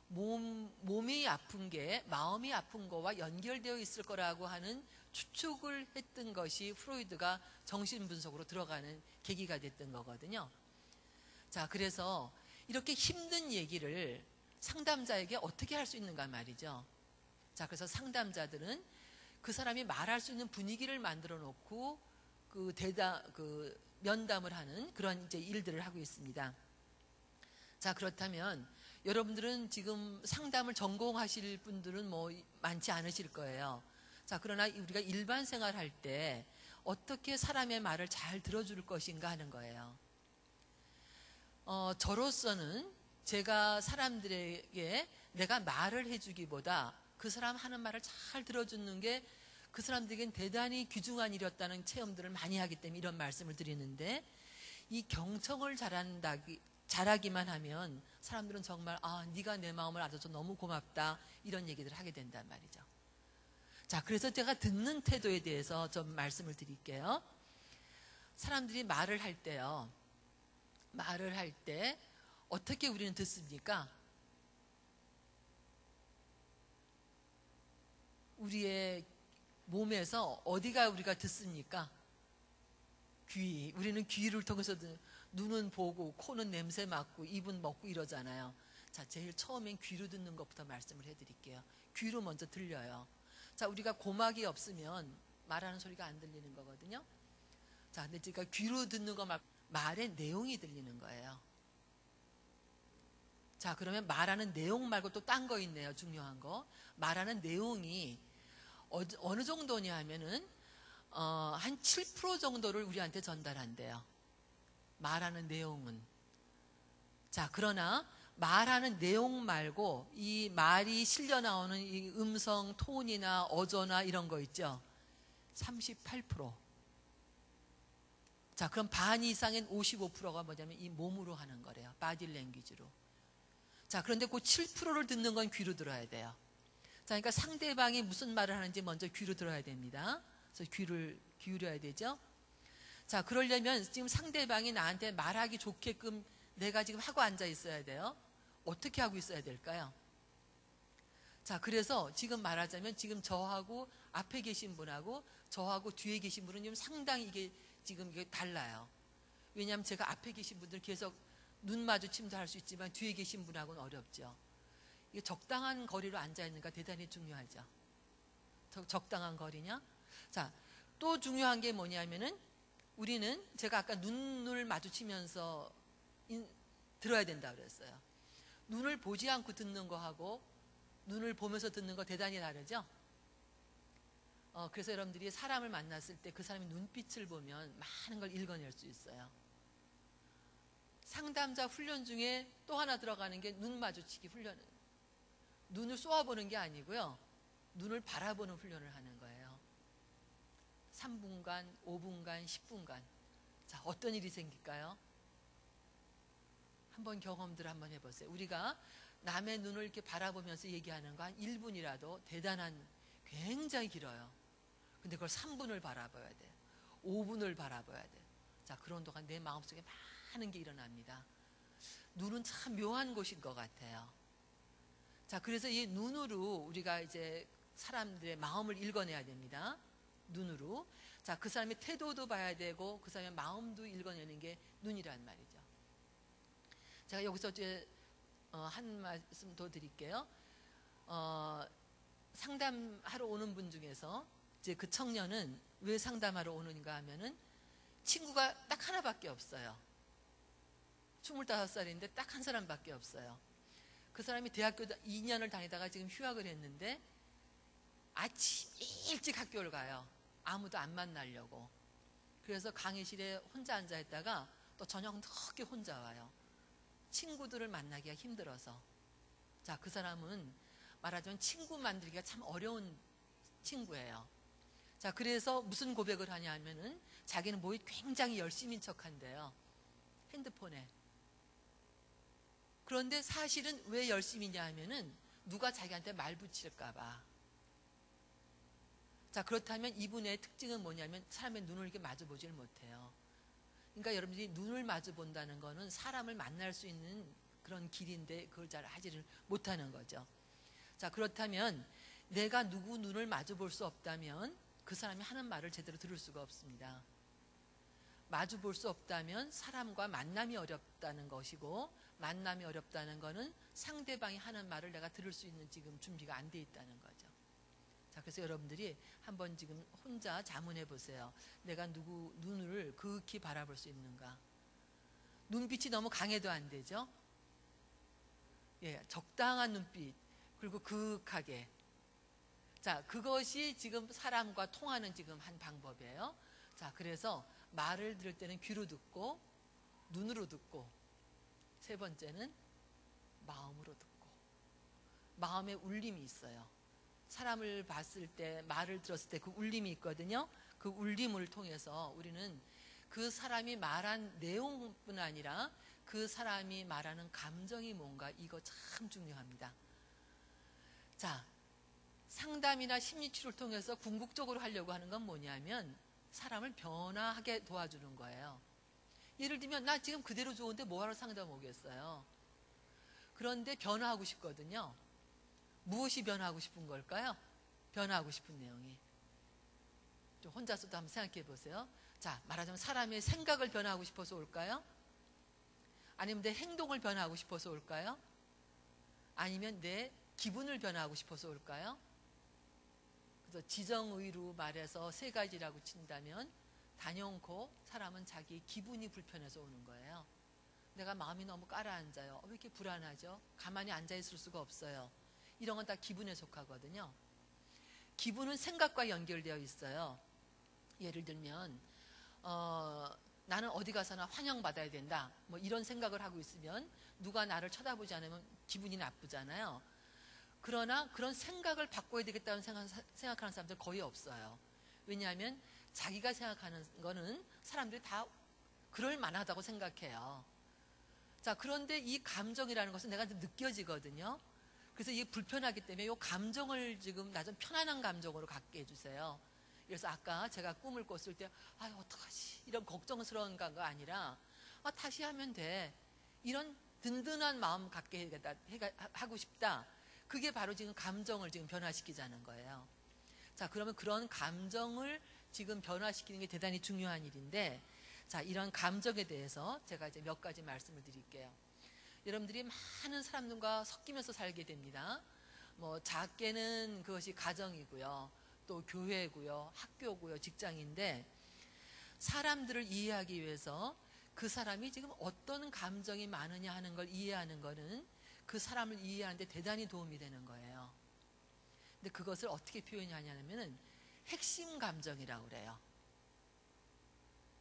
몸이 아픈 게 마음이 아픈 거와 연결되어 있을 거라고 하는 추측을 했던 것이 프로이드가 정신분석으로 들어가는 계기가 됐던 거거든요. 자, 그래서 이렇게 힘든 얘기를 상담자에게 어떻게 할 수 있는가 말이죠. 자, 그래서 상담자들은 그 사람이 말할 수 있는 분위기를 만들어 놓고 그 면담을 하는 그런 이제 일들을 하고 있습니다. 자, 그렇다면 여러분들은 지금 상담을 전공하실 분들은 뭐 많지 않으실 거예요. 자, 그러나 우리가 일반 생활할 때 어떻게 사람의 말을 잘 들어줄 것인가 하는 거예요. 저로서는 제가 사람들에게 내가 말을 해주기보다 그 사람 하는 말을 잘 들어주는 게 그 사람들에겐 대단히 귀중한 일이었다는 체험들을 많이 하기 때문에 이런 말씀을 드리는데, 이 경청을 잘하기만 하면 사람들은 정말 네가 내 마음을 알아줘서 너무 고맙다 이런 얘기들을 하게 된단 말이죠. 자, 그래서 제가 듣는 태도에 대해서 좀 말씀을 드릴게요. 사람들이 말을 할 때요. 말을 할 때 어떻게 우리는 듣습니까? 우리의 몸에서 어디가 우리가 듣습니까? 귀. 우리는 귀를 통해서 눈은 보고 코는 냄새 맡고 입은 먹고 이러잖아요. 자, 제일 처음엔 귀로 듣는 것부터 말씀을 해드릴게요. 귀로 먼저 들려요. 자, 우리가 고막이 없으면 말하는 소리가 안 들리는 거거든요. 자, 근데 제가 귀로 듣는 거 말의 내용이 들리는 거예요. 자, 그러면 말하는 내용 말고 또 딴 거 있네요. 중요한 거. 말하는 내용이 어느 정도냐 하면은 한 7% 정도를 우리한테 전달한대요. 말하는 내용은. 자, 그러나 말하는 내용 말고 이 말이 실려 나오는 이 음성, 톤이나 어조나 이런 거 있죠. 38%. 자, 그럼 반 이상인 55%가 뭐냐면 이 몸으로 하는 거래요. 바디 랭귀지로. 자, 그런데 그 7%를 듣는 건 귀로 들어야 돼요. 자, 그러니까 상대방이 무슨 말을 하는지 먼저 귀로 들어야 됩니다. 그래서 귀를 기울여야 되죠. 자, 그러려면 지금 상대방이 나한테 말하기 좋게끔 내가 지금 하고 앉아 있어야 돼요. 어떻게 하고 있어야 될까요? 자, 그래서 지금 말하자면 지금 저하고 앞에 계신 분하고 저하고 뒤에 계신 분은 지금 상당히 이게 달라요. 왜냐하면 제가 앞에 계신 분들 계속 눈 마주침도 할 수 있지만 뒤에 계신 분하고는 어렵죠. 이게 적당한 거리로 앉아 있는가 대단히 중요하죠. 적당한 거리냐? 자, 또 중요한 게 뭐냐면은 우리는 제가 아까 눈을 마주치면서 들어야 된다 그랬어요. 눈을 보지 않고 듣는 거하고 눈을 보면서 듣는 거 대단히 다르죠? 그래서 여러분들이 사람을 만났을 때 그 사람의 눈빛을 보면 많은 걸 읽어낼 수 있어요. 상담자 훈련 중에 또 하나 들어가는 게 눈 마주치기 훈련. 눈을 쏘아보는 게 아니고요. 눈을 바라보는 훈련을 하는 거예요. 3분간, 5분간, 10분간. 자, 어떤 일이 생길까요? 한번 경험들 한번 해보세요. 우리가 남의 눈을 이렇게 바라보면서 얘기하는 거 한 1분이라도 굉장히 길어요. 근데 그걸 3분을 바라봐야 돼요. 5분을 바라봐야 돼. 자, 그런 동안 내 마음속에 많은 게 일어납니다. 눈은 참 묘한 곳인 것 같아요. 자, 그래서 이 눈으로 우리가 이제 사람들의 마음을 읽어내야 됩니다. 눈으로. 자, 그 사람의 태도도 봐야 되고 그 사람의 마음도 읽어내는 게 눈이란 말이죠. 제가 여기서 이제 한 말씀 더 드릴게요. 상담하러 오는 분 중에서 이제 그 청년은 왜 상담하러 오는가 하면은 친구가 딱 하나밖에 없어요. 25살인데 딱 한 사람밖에 없어요. 그 사람이 대학교 2년을 다니다가 지금 휴학을 했는데 아침 일찍 학교를 가요. 아무도 안 만나려고. 그래서 강의실에 혼자 앉아 있다가 또 저녁 늦게 혼자 와요. 친구들을 만나기가 힘들어서. 자, 그 사람은 말하자면 친구 만들기가 참 어려운 친구예요. 자, 그래서 무슨 고백을 하냐 하면은 자기는 뭐 굉장히 열심인 척한대요. 핸드폰에. 그런데 사실은 왜 열심히냐 하면은 누가 자기한테 말 붙일까봐. 자, 그렇다면 이분의 특징은 뭐냐면 사람의 눈을 이렇게 마주 보질 못해요. 그러니까 여러분들이 눈을 마주 본다는 거는 사람을 만날 수 있는 그런 길인데 그걸 잘 하지를 못하는 거죠. 자, 그렇다면 내가 누구 눈을 마주 볼 수 없다면 그 사람이 하는 말을 제대로 들을 수가 없습니다. 마주 볼 수 없다면 사람과 만남이 어렵다는 것이고, 만남이 어렵다는 것은 상대방이 하는 말을 내가 들을 수 있는 지금 준비가 안 돼 있다는 거죠. 자, 그래서 여러분들이 한번 지금 혼자 자문해 보세요. 내가 누구 눈을 극히 바라볼 수 있는가? 눈빛이 너무 강해도 안 되죠? 예, 적당한 눈빛, 그리고 극하게. 자, 그것이 지금 사람과 통하는 지금 한 방법이에요. 자, 그래서 말을 들을 때는 귀로 듣고, 눈으로 듣고, 세 번째는 마음으로 듣고. 마음에 울림이 있어요. 사람을 봤을 때, 말을 들었을 때 그 울림이 있거든요. 그 울림을 통해서 우리는 그 사람이 말한 내용뿐 아니라 그 사람이 말하는 감정이 뭔가, 이거 참 중요합니다. 자, 상담이나 심리치료를 통해서 궁극적으로 하려고 하는 건 뭐냐면 사람을 변화하게 도와주는 거예요. 예를 들면 나 지금 그대로 좋은데 뭐하러 상담 오겠어요? 그런데 변화하고 싶거든요. 무엇이 변화하고 싶은 걸까요? 변화하고 싶은 내용이. 좀 혼자서도 한번 생각해 보세요. 자, 말하자면 사람의 생각을 변화하고 싶어서 올까요? 아니면 내 행동을 변화하고 싶어서 올까요? 아니면 내 기분을 변화하고 싶어서 올까요? 그래서 지정의로 말해서 세 가지라고 친다면 단연코 사람은 자기 기분이 불편해서 오는 거예요. 내가 마음이 너무 깔아앉아요. 왜 이렇게 불안하죠? 가만히 앉아있을 수가 없어요. 이런 건 다 기분에 속하거든요. 기분은 생각과 연결되어 있어요. 예를 들면 나는 어디 가서나 환영받아야 된다, 뭐 이런 생각을 하고 있으면 누가 나를 쳐다보지 않으면 기분이 나쁘잖아요. 그러나 그런 생각을 바꿔야 되겠다는 생각하는 사람들 거의 없어요. 왜냐하면 자기가 생각하는 거는 사람들이 다 그럴 만하다고 생각해요. 자, 그런데 이 감정이라는 것은 내가 좀 느껴지거든요. 그래서 이게 불편하기 때문에 이 감정을 지금 나 좀 편안한 감정으로 갖게 해주세요. 그래서 아까 제가 꿈을 꿨을 때 아유 어떡하지, 이런 걱정스러운 거 아니라 다시 하면 돼, 이런 든든한 마음 갖게 하고 싶다. 그게 바로 지금 감정을 지금 변화시키자는 거예요. 자, 그러면 그런 감정을 지금 변화시키는 게 대단히 중요한 일인데, 자, 이런 감정에 대해서 제가 이제 몇 가지 말씀을 드릴게요. 여러분들이 많은 사람들과 섞이면서 살게 됩니다. 뭐 작게는 그것이 가정이고요, 또 교회고요, 학교고요, 직장인데, 사람들을 이해하기 위해서 그 사람이 지금 어떤 감정이 많으냐 하는 걸 이해하는 거는 그 사람을 이해하는데 대단히 도움이 되는 거예요. 근데 그것을 어떻게 표현하냐면은 핵심 감정이라고 그래요.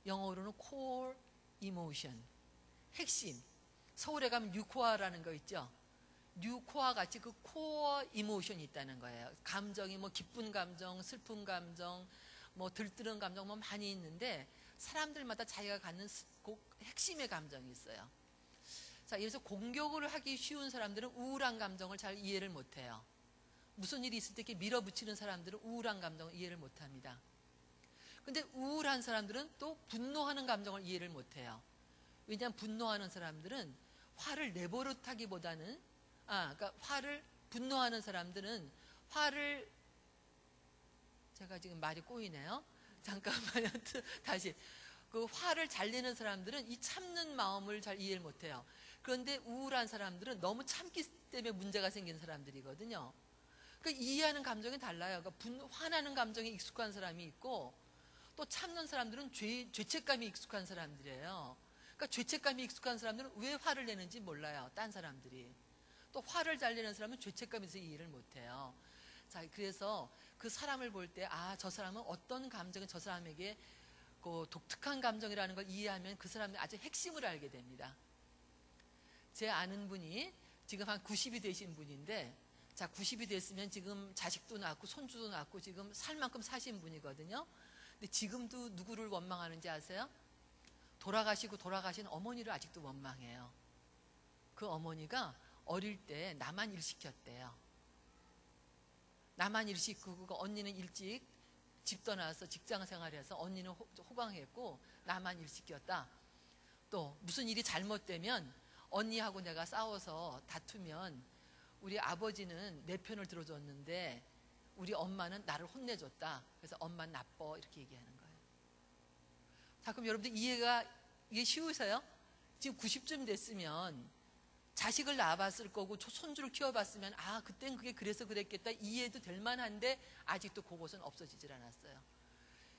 영어로는 core emotion, 핵심. 서울에 가면 뉴코아라는 거 있죠. 뉴코아 같이 그 코어 이모션이 있다는 거예요. 감정이 뭐 기쁜 감정, 슬픈 감정, 뭐 들뜨는 감정 뭐 많이 있는데 사람들마다 자기가 갖는 핵심의 감정이 있어요. 자, 그래서 공격을 하기 쉬운 사람들은 우울한 감정을 잘 이해를 못해요. 무슨 일이 있을 때 이렇게 밀어붙이는 사람들은 우울한 감정을 이해를 못합니다. 근데 우울한 사람들은 또 분노하는 감정을 이해를 못해요. 왜냐하면 분노하는 사람들은 화를 내버릇하기보다는 그러니까 분노하는 사람들은 화를 제가 지금 말이 꼬이네요. 잠깐만요. 다시. 그 화를 잘 내는 사람들은 이 참는 마음을 잘 이해를 못해요. 그런데 우울한 사람들은 너무 참기 때문에 문제가 생긴 사람들이거든요. 그러니까 이해하는 감정이 달라요. 그러니까 화나는 감정에 익숙한 사람이 있고 또 참는 사람들은 죄책감이 익숙한 사람들이에요. 그러니까 죄책감이 익숙한 사람들은 왜 화를 내는지 몰라요. 딴 사람들이. 또 화를 잘 내는 사람은 죄책감에 대해서 이해를 못해요. 자, 그래서 그 사람을 볼 때 저 사람은 어떤 감정이 저 사람에게 그 독특한 감정이라는 걸 이해하면 그 사람의 아주 핵심을 알게 됩니다. 제 아는 분이 지금 한 90이 되신 분인데, 자, 90이 됐으면 지금 자식도 낳고 손주도 낳고 지금 살 만큼 사신 분이거든요. 근데 지금도 누구를 원망하는지 아세요? 돌아가신 어머니를 아직도 원망해요. 그 어머니가 어릴 때 나만 일 시켰대요. 나만 일 시키고 언니는 일찍 집 떠나서 직장 생활해서 언니는 호강했고 나만 일 시켰다. 또 무슨 일이 잘못되면 언니하고 내가 싸워서 다투면 우리 아버지는 내 편을 들어줬는데 우리 엄마는 나를 혼내줬다. 그래서 엄마는 나빠 이렇게 얘기하는 거예요. 자, 그럼 여러분들 이게 쉬우세요? 지금 90쯤 됐으면 자식을 낳아봤을 거고 손주를 키워봤으면 그땐 그게 그래서 그랬겠다 이해도 될 만한데 아직도 그것은 없어지질 않았어요.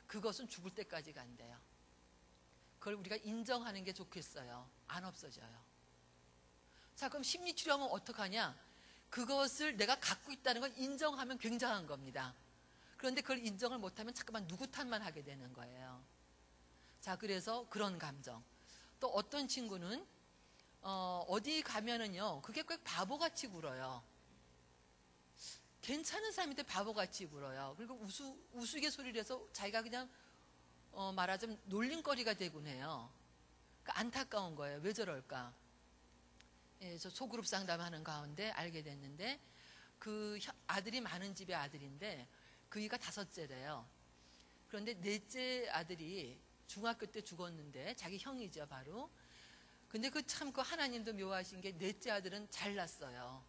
그것은 죽을 때까지 간대요. 그걸 우리가 인정하는 게 좋겠어요. 안 없어져요. 자, 그럼 심리치료하면 어떡하냐? 그것을 내가 갖고 있다는 걸 인정하면 굉장한 겁니다. 그런데 그걸 인정을 못하면 자꾸만 누구 탓만 하게 되는 거예요. 자, 그래서 그런 감정. 또 어떤 친구는 어디 가면은요, 그게 꽤 바보같이 굴어요. 괜찮은 사람인데 바보같이 굴어요. 그리고 우스갯소리를 해서 자기가 그냥 말하자면 놀림거리가 되곤 해요. 그러니까 안타까운 거예요. 왜 저럴까? 예, 저 소그룹 상담하는 가운데 알게 됐는데 그 아들이 많은 집의 아들인데 그이가 5째래요. 그런데 4째 아들이 중학교 때 죽었는데 자기 형이죠, 바로. 근데 그 하나님도 묘하신 게 4째 아들은 잘났어요.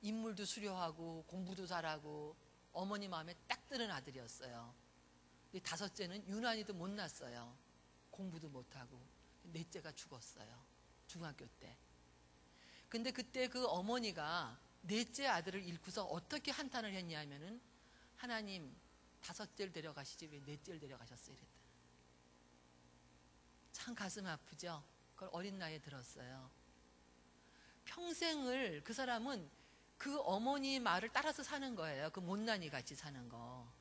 인물도 수려하고 공부도 잘하고 어머니 마음에 딱 드는 아들이었어요. 근데 5째는 유난히도 못났어요. 공부도 못하고. 4째가 죽었어요. 중학교 때. 근데 그때 그 어머니가 4째 아들을 잃고서 어떻게 한탄을 했냐면은 하나님 5째를 데려가시지 왜 4째를 데려가셨어요? 이랬다. 참 가슴 아프죠? 그걸 어린 나이에 들었어요. 평생을 그 사람은 그 어머니 말을 따라서 사는 거예요. 그 못난이 같이 사는 거.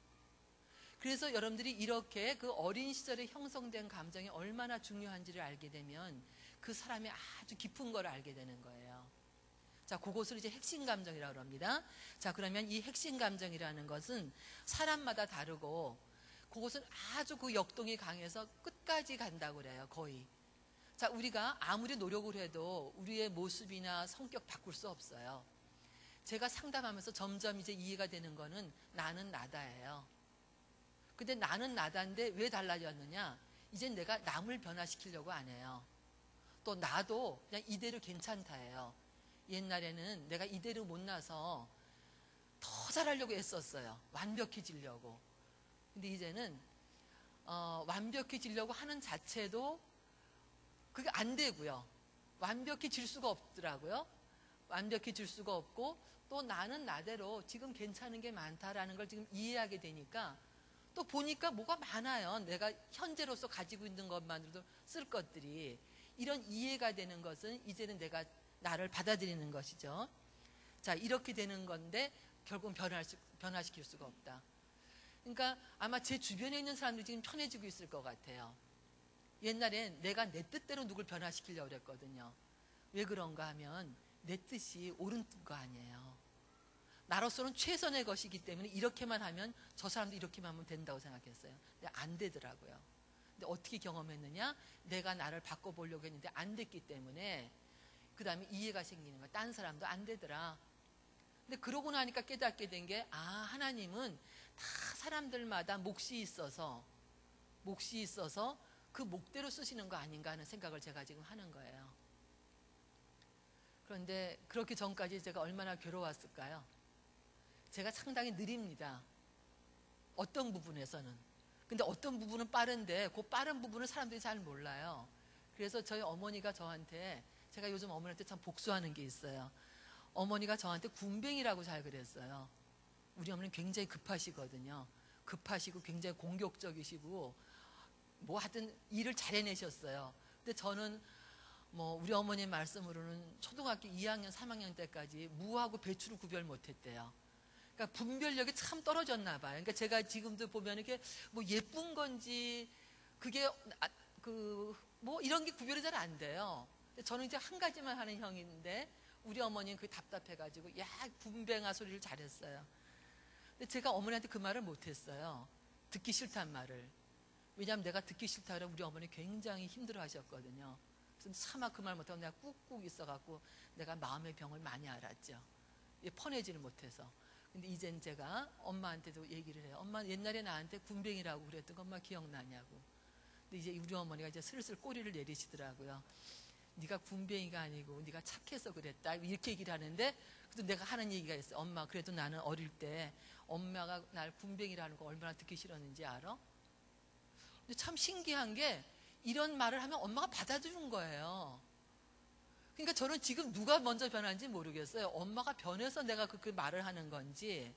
그래서 여러분들이 이렇게 그 어린 시절에 형성된 감정이 얼마나 중요한지를 알게 되면 그 사람이 아주 깊은 걸 알게 되는 거예요. 자, 그것을 이제 핵심 감정이라고 합니다. 자, 그러면 이 핵심 감정이라는 것은 사람마다 다르고 그것은 아주 그 역동이 강해서 끝까지 간다고 그래요. 거의. 자, 우리가 아무리 노력을 해도 우리의 모습이나 성격 바꿀 수 없어요. 제가 상담하면서 점점 이제 이해가 되는 거는 나는 나다예요. 근데 나는 나다인데 왜 달라졌느냐? 이젠 내가 남을 변화시키려고 안 해요. 또 나도 그냥 이대로 괜찮다예요. 옛날에는 내가 이대로 못나서 더 잘하려고 애썼어요. 완벽해지려고. 근데 이제는 완벽해지려고 하는 자체도 그게 안 되고요. 완벽해질 수가 없더라고요. 완벽해질 수가 없고 또 나는 나대로 지금 괜찮은 게 많다라는 걸 지금 이해하게 되니까 또 보니까 뭐가 많아요. 내가 현재로서 가지고 있는 것만으로도 쓸 것들이. 이런 이해가 되는 것은 이제는 내가 나를 받아들이는 것이죠. 자, 이렇게 되는 건데 결국은 변화시킬 수가 없다. 그러니까 아마 제 주변에 있는 사람들이 지금 편해지고 있을 것 같아요. 옛날엔 내가 내 뜻대로 누굴 변화시키려고 그랬거든요. 왜 그런가 하면 내 뜻이 옳은 거 아니에요. 나로서는 최선의 것이기 때문에 이렇게만 하면 저 사람도 이렇게만 하면 된다고 생각했어요. 근데 안 되더라고요. 근데 어떻게 경험했느냐? 내가 나를 바꿔보려고 했는데 안 됐기 때문에 그 다음에 이해가 생기는 거야. 딴 사람도 안 되더라. 근데 그러고 나니까 깨닫게 된 게 하나님은 다 사람들마다 몫이 있어서 몫이 있어서 그 몫대로 쓰시는 거 아닌가 하는 생각을 제가 지금 하는 거예요. 그런데 그렇기 전까지 제가 얼마나 괴로웠을까요? 제가 상당히 느립니다. 어떤 부분에서는. 근데 어떤 부분은 빠른데 그 빠른 부분을 사람들이 잘 몰라요. 그래서 저희 어머니가 저한테, 제가 요즘 어머니한테 참 복수하는 게 있어요. 어머니가 저한테 군뱅이라고 잘 그랬어요. 우리 어머니는 굉장히 급하시거든요. 급하시고 굉장히 공격적이시고 뭐 하여튼 일을 잘 해내셨어요. 근데 저는 뭐 우리 어머니 말씀으로는 초등학교 2학년, 3학년 때까지 무하고 배추를 구별 못했대요. 그러니까 분별력이 참 떨어졌나 봐요. 그러니까 제가 지금도 보면 이게 뭐 예쁜 건지 그게 뭐 이런 게 구별이 잘 안 돼요. 근데 저는 이제 한 가지만 하는 형인데 우리 어머니는 그게 답답해가지고 야 군뱅아 소리를 잘했어요. 근데 제가 어머니한테 그 말을 못했어요. 듣기 싫단 말을. 왜냐하면 내가 듣기 싫다 그러면 우리 어머니 굉장히 힘들어하셨거든요. 그래서 차마 그 말 못하고 내가 꾹꾹 있어갖고 내가 마음의 병을 많이 알았죠. 퍼내지를 못해서. 근데 이젠 제가 엄마한테도 얘기를 해요. 엄마 옛날에 나한테 군뱅이라고 그랬던 거 엄마 기억나냐고. 근데 이제 우리 어머니가 이제 슬슬 꼬리를 내리시더라고요. 네가 군뱅이가 아니고 네가 착해서 그랬다 이렇게 얘기를 하는데, 그래도 내가 하는 얘기가 있어요. 엄마 그래도 나는 어릴 때 엄마가 날 군뱅이라는 거 얼마나 듣기 싫었는지 알아? 근데 참 신기한 게 이런 말을 하면 엄마가 받아주는 거예요. 그러니까 저는 지금 누가 먼저 변한지 모르겠어요. 엄마가 변해서 내가 그 말을 하는 건지,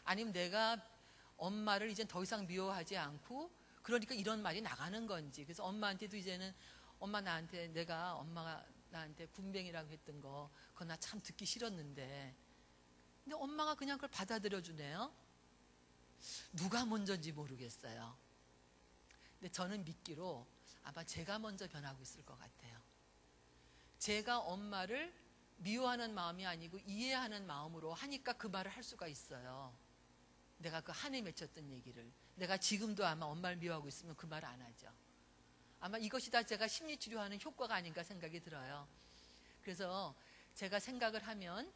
아니면 내가 엄마를 이제 더 이상 미워하지 않고 그러니까 이런 말이 나가는 건지. 그래서 엄마한테도 이제는 엄마 나한테 내가 엄마가 나한테 군뱅이라고 했던 거 그거 나 참 듣기 싫었는데, 근데 엄마가 그냥 그걸 받아들여 주네요. 누가 먼저인지 모르겠어요. 근데 저는 믿기로 아마 제가 먼저 변하고 있을 것 같아요. 제가 엄마를 미워하는 마음이 아니고 이해하는 마음으로 하니까 그 말을 할 수가 있어요. 내가 그 한해 맺혔던 얘기를. 내가 지금도 아마 엄마를 미워하고 있으면 그 말 안 하죠. 아마 이것이 다 제가 심리치료하는 효과가 아닌가 생각이 들어요. 그래서 제가 생각을 하면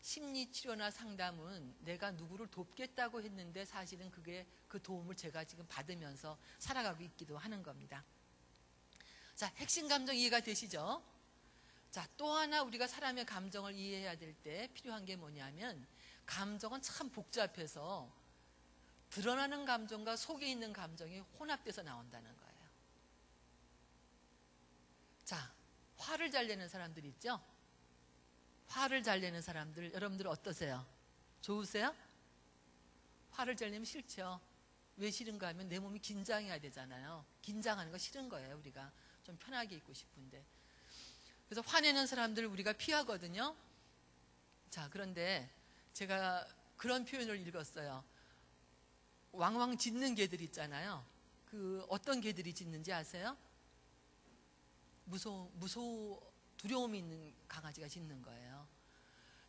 심리치료나 상담은 내가 누구를 돕겠다고 했는데 사실은 그게 그 도움을 제가 지금 받으면서 살아가고 있기도 하는 겁니다. 자, 핵심 감정 이해가 되시죠? 자, 또 하나 우리가 사람의 감정을 이해해야 될 때 필요한 게 뭐냐면, 감정은 참 복잡해서 드러나는 감정과 속에 있는 감정이 혼합돼서 나온다는 거예요. 자, 화를 잘 내는 사람들 있죠? 화를 잘 내는 사람들, 여러분들 어떠세요? 좋으세요? 화를 잘 내면 싫죠? 왜 싫은가 하면 내 몸이 긴장해야 되잖아요. 긴장하는 거 싫은 거예요. 우리가 좀 편하게 있고 싶은데. 그래서 화내는 사람들 우리가 피하거든요. 자, 그런데 제가 그런 표현을 읽었어요. 왕왕 짖는 개들 있잖아요. 그 어떤 개들이 짖는지 아세요? 두려움이 있는 강아지가 짖는 거예요.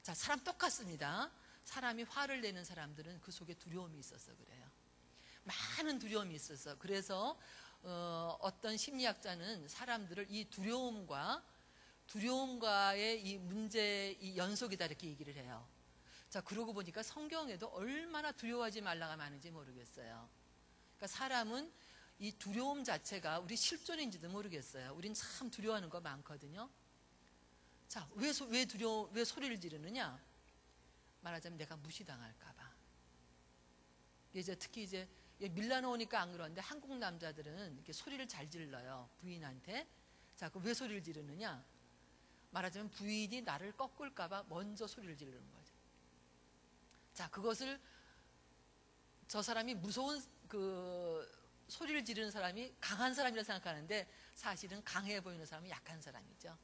자, 사람 똑같습니다. 사람이 화를 내는 사람들은 그 속에 두려움이 있어서 그래요. 많은 두려움이 있어서. 그래서 어떤 심리학자는 사람들을 이 두려움과의 이 문제의 연속이다 이렇게 얘기를 해요. 자, 그러고 보니까 성경에도 얼마나 두려워하지 말라가 많은지 모르겠어요. 그러니까 사람은 이 두려움 자체가 우리 실존인지도 모르겠어요. 우린 참 두려워하는 거 많거든요. 자, 왜 소리를 지르느냐? 말하자면 내가 무시당할까봐. 이제 특히 이제 밀라노 오니까 안 그러는데 한국 남자들은 이렇게 소리를 잘 질러요. 부인한테. 자, 그 왜 소리를 지르느냐? 말하자면 부인이 나를 꺾을까봐 먼저 소리를 지르는 거죠. 자, 그것을 저 사람이 무서운 소리를 지르는 사람이 강한 사람이라 생각하는데 사실은 강해 보이는 사람은 약한 사람이죠.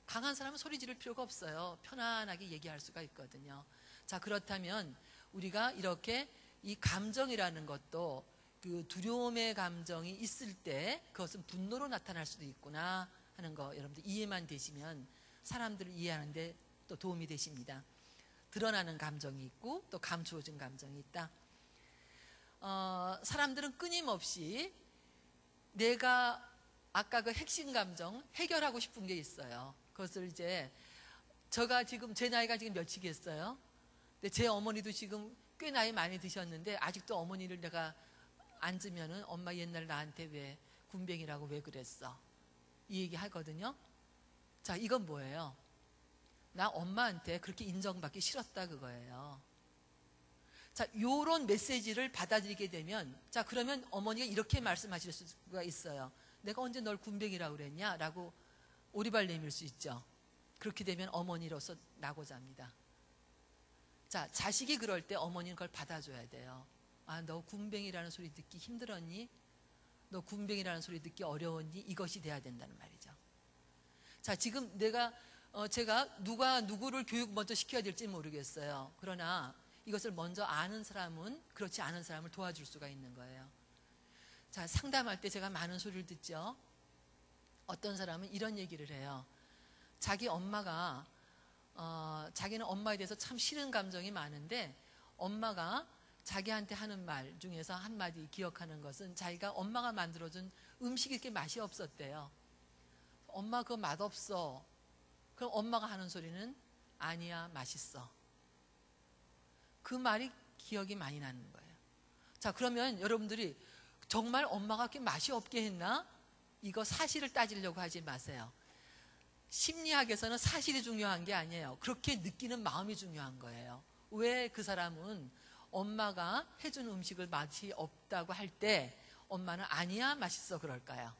강한 사람은 소리 지를 필요가 없어요. 편안하게 얘기할 수가 있거든요. 자, 그렇다면 우리가 이렇게 이 감정이라는 것도 그 두려움의 감정이 있을 때 그것은 분노로 나타날 수도 있구나 하는 거 여러분들 이해만 되시면 사람들을 이해하는데 또 도움이 되십니다. 드러나는 감정이 있고 또 감추어진 감정이 있다. 사람들은 끊임없이 내가 아까 그 핵심 감정 해결하고 싶은 게 있어요. 그것을 이제 제가 지금 제 나이가 지금 몇이겠어요? 근데 제 어머니도 지금 꽤 나이 많이 드셨는데 아직도 어머니를 내가 앉으면은 엄마 옛날 나한테 왜 군뱅이라고 왜 그랬어? 이 얘기 하거든요. 자, 이건 뭐예요? 나 엄마한테 그렇게 인정받기 싫었다 그거예요. 자, 요런 메시지를 받아들이게 되면, 자, 그러면 어머니가 이렇게 말씀하실 수가 있어요. 내가 언제 널 군뱅이라고 그랬냐? 라고 오리발 내밀 수 있죠. 그렇게 되면 어머니로서 나고자 합니다. 자, 자식이 그럴 때 어머니는 그걸 받아줘야 돼요. 아, 너 군뱅이라는 소리 듣기 힘들었니? 너 군뱅이라는 소리 듣기 어려웠니? 이것이 돼야 된다는 말이죠. 자, 지금 제가 누가 누구를 교육 먼저 시켜야 될지 모르겠어요. 그러나 이것을 먼저 아는 사람은 그렇지 않은 사람을 도와줄 수가 있는 거예요. 자, 상담할 때 제가 많은 소리를 듣죠. 어떤 사람은 이런 얘기를 해요. 자기 엄마가 자기는 엄마에 대해서 참 싫은 감정이 많은데 엄마가 자기한테 하는 말 중에서 한마디 기억하는 것은 자기가 엄마가 만들어준 음식이 이렇게 맛이 없었대요. 엄마 그거 맛없어. 그럼 엄마가 하는 소리는 아니야 맛있어. 그 말이 기억이 많이 나는 거예요. 자, 그러면 여러분들이 정말 엄마가 그렇게 맛이 없게 했나? 이거 사실을 따지려고 하지 마세요. 심리학에서는 사실이 중요한 게 아니에요. 그렇게 느끼는 마음이 중요한 거예요. 왜 그 사람은 엄마가 해준 음식을 맛이 없다고 할 때 엄마는 아니야 맛있어 그럴까요?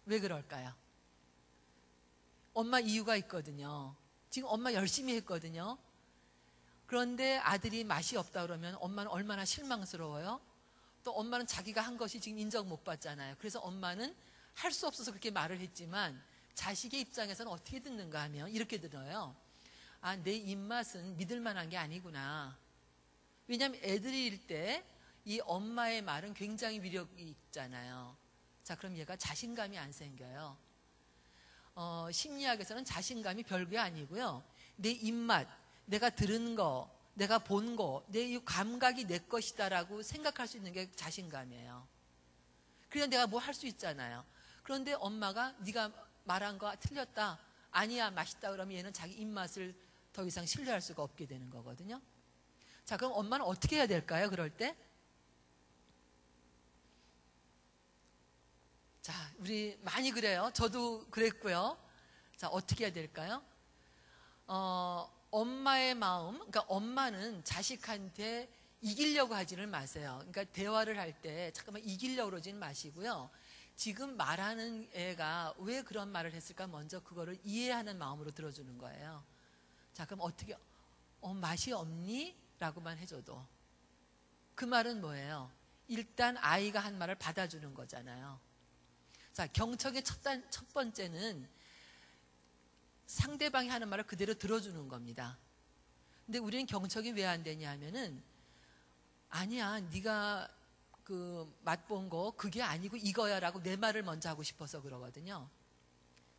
왜 그럴까요? 엄마 이유가 있거든요. 지금 엄마 열심히 했거든요. 그런데 아들이 맛이 없다 그러면 엄마는 얼마나 실망스러워요? 또 엄마는 자기가 한 것이 지금 인정 못 받잖아요. 그래서 엄마는 할 수 없어서 그렇게 말을 했지만 자식의 입장에서는 어떻게 듣는가 하면 이렇게 들어요. 아, 내 입맛은 믿을 만한 게 아니구나. 왜냐하면 애들일 때 이 엄마의 말은 굉장히 위력이 있잖아요. 자, 그럼 얘가 자신감이 안 생겨요. 심리학에서는 자신감이 별게 아니고요. 내 입맛, 내가 들은 거, 내가 본 거, 내 이 감각이 내 것이다라고 생각할 수 있는 게 자신감이에요. 그래야 내가 뭐 할 수 있잖아요. 그런데 엄마가 네가 말한 거 틀렸다. 아니야 맛있다 그러면 얘는 자기 입맛을 더 이상 신뢰할 수가 없게 되는 거거든요. 자, 그럼 엄마는 어떻게 해야 될까요? 그럴 때? 자, 우리 많이 그래요. 저도 그랬고요. 자, 어떻게 해야 될까요? 엄마의 마음, 그러니까 엄마는 자식한테 이기려고 하지는 마세요. 그러니까 대화를 할 때 잠깐만 이기려고 그러지는 마시고요. 지금 말하는 애가 왜 그런 말을 했을까 먼저 그거를 이해하는 마음으로 들어주는 거예요. 자, 그럼 어떻게 맛이 없니? 라고만 해줘도 그 말은 뭐예요? 일단 아이가 한 말을 받아주는 거잖아요. 자, 경청의 첫 번째는 상대방이 하는 말을 그대로 들어주는 겁니다. 근데 우리는 경청이 왜 안 되냐 하면은 아니야 네가 그 맛본 거 그게 아니고 이거야 라고 내 말을 먼저 하고 싶어서 그러거든요.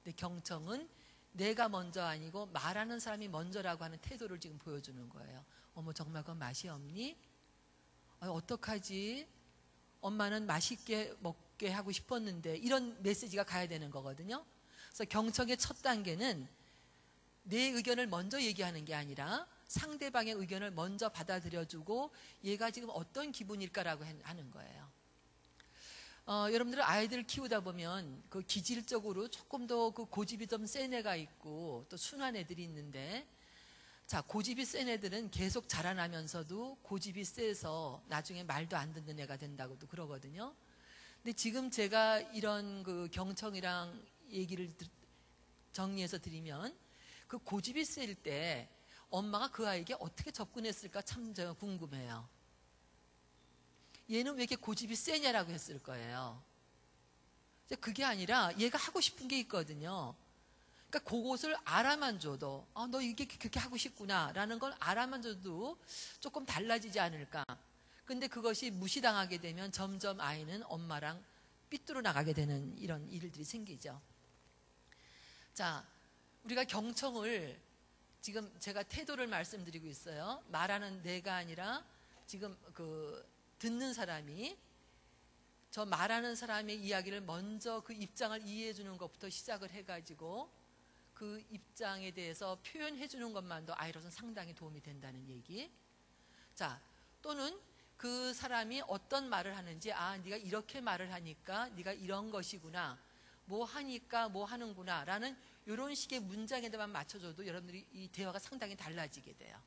근데 경청은 내가 먼저 아니고 말하는 사람이 먼저라고 하는 태도를 지금 보여주는 거예요. 어머 정말 그건 맛이 없니? 어떡하지? 엄마는 맛있게 먹게 하고 싶었는데 이런 메시지가 가야 되는 거거든요. 그래서 경청의 첫 단계는 내 의견을 먼저 얘기하는 게 아니라 상대방의 의견을 먼저 받아들여주고 얘가 지금 어떤 기분일까라고 하는 거예요. 여러분들 아이들을 키우다 보면 그 기질적으로 조금 더 그 고집이 좀 센 애가 있고 또 순한 애들이 있는데, 자, 고집이 센 애들은 계속 자라나면서도 고집이 세서 나중에 말도 안 듣는 애가 된다고도 그러거든요. 근데 지금 제가 이런 그 경청이랑 얘기를 정리해서 드리면 그 고집이 셀 때 엄마가 그 아이에게 어떻게 접근했을까 참 제가 궁금해요. 얘는 왜 이렇게 고집이 세냐라고 했을 거예요. 그게 아니라 얘가 하고 싶은 게 있거든요. 그러니까 그것을 알아만 줘도 너 이게 그렇게 하고 싶구나 라는 걸 알아만 줘도 조금 달라지지 않을까. 근데 그것이 무시당하게 되면 점점 아이는 엄마랑 삐뚤어 나가게 되는 이런 일들이 생기죠. 자, 우리가 경청을 지금 제가 태도를 말씀드리고 있어요. 말하는 내가 아니라 지금 그 듣는 사람이 저 말하는 사람의 이야기를 먼저 그 입장을 이해해 주는 것부터 시작을 해가지고 그 입장에 대해서 표현해 주는 것만도 아이로서는 상당히 도움이 된다는 얘기. 자, 또는 그 사람이 어떤 말을 하는지, 아, 네가 이렇게 말을 하니까 네가 이런 것이구나, 뭐 하니까 뭐 하는구나 라는 이런 식의 문장에다만 맞춰줘도 여러분들이 이 대화가 상당히 달라지게 돼요.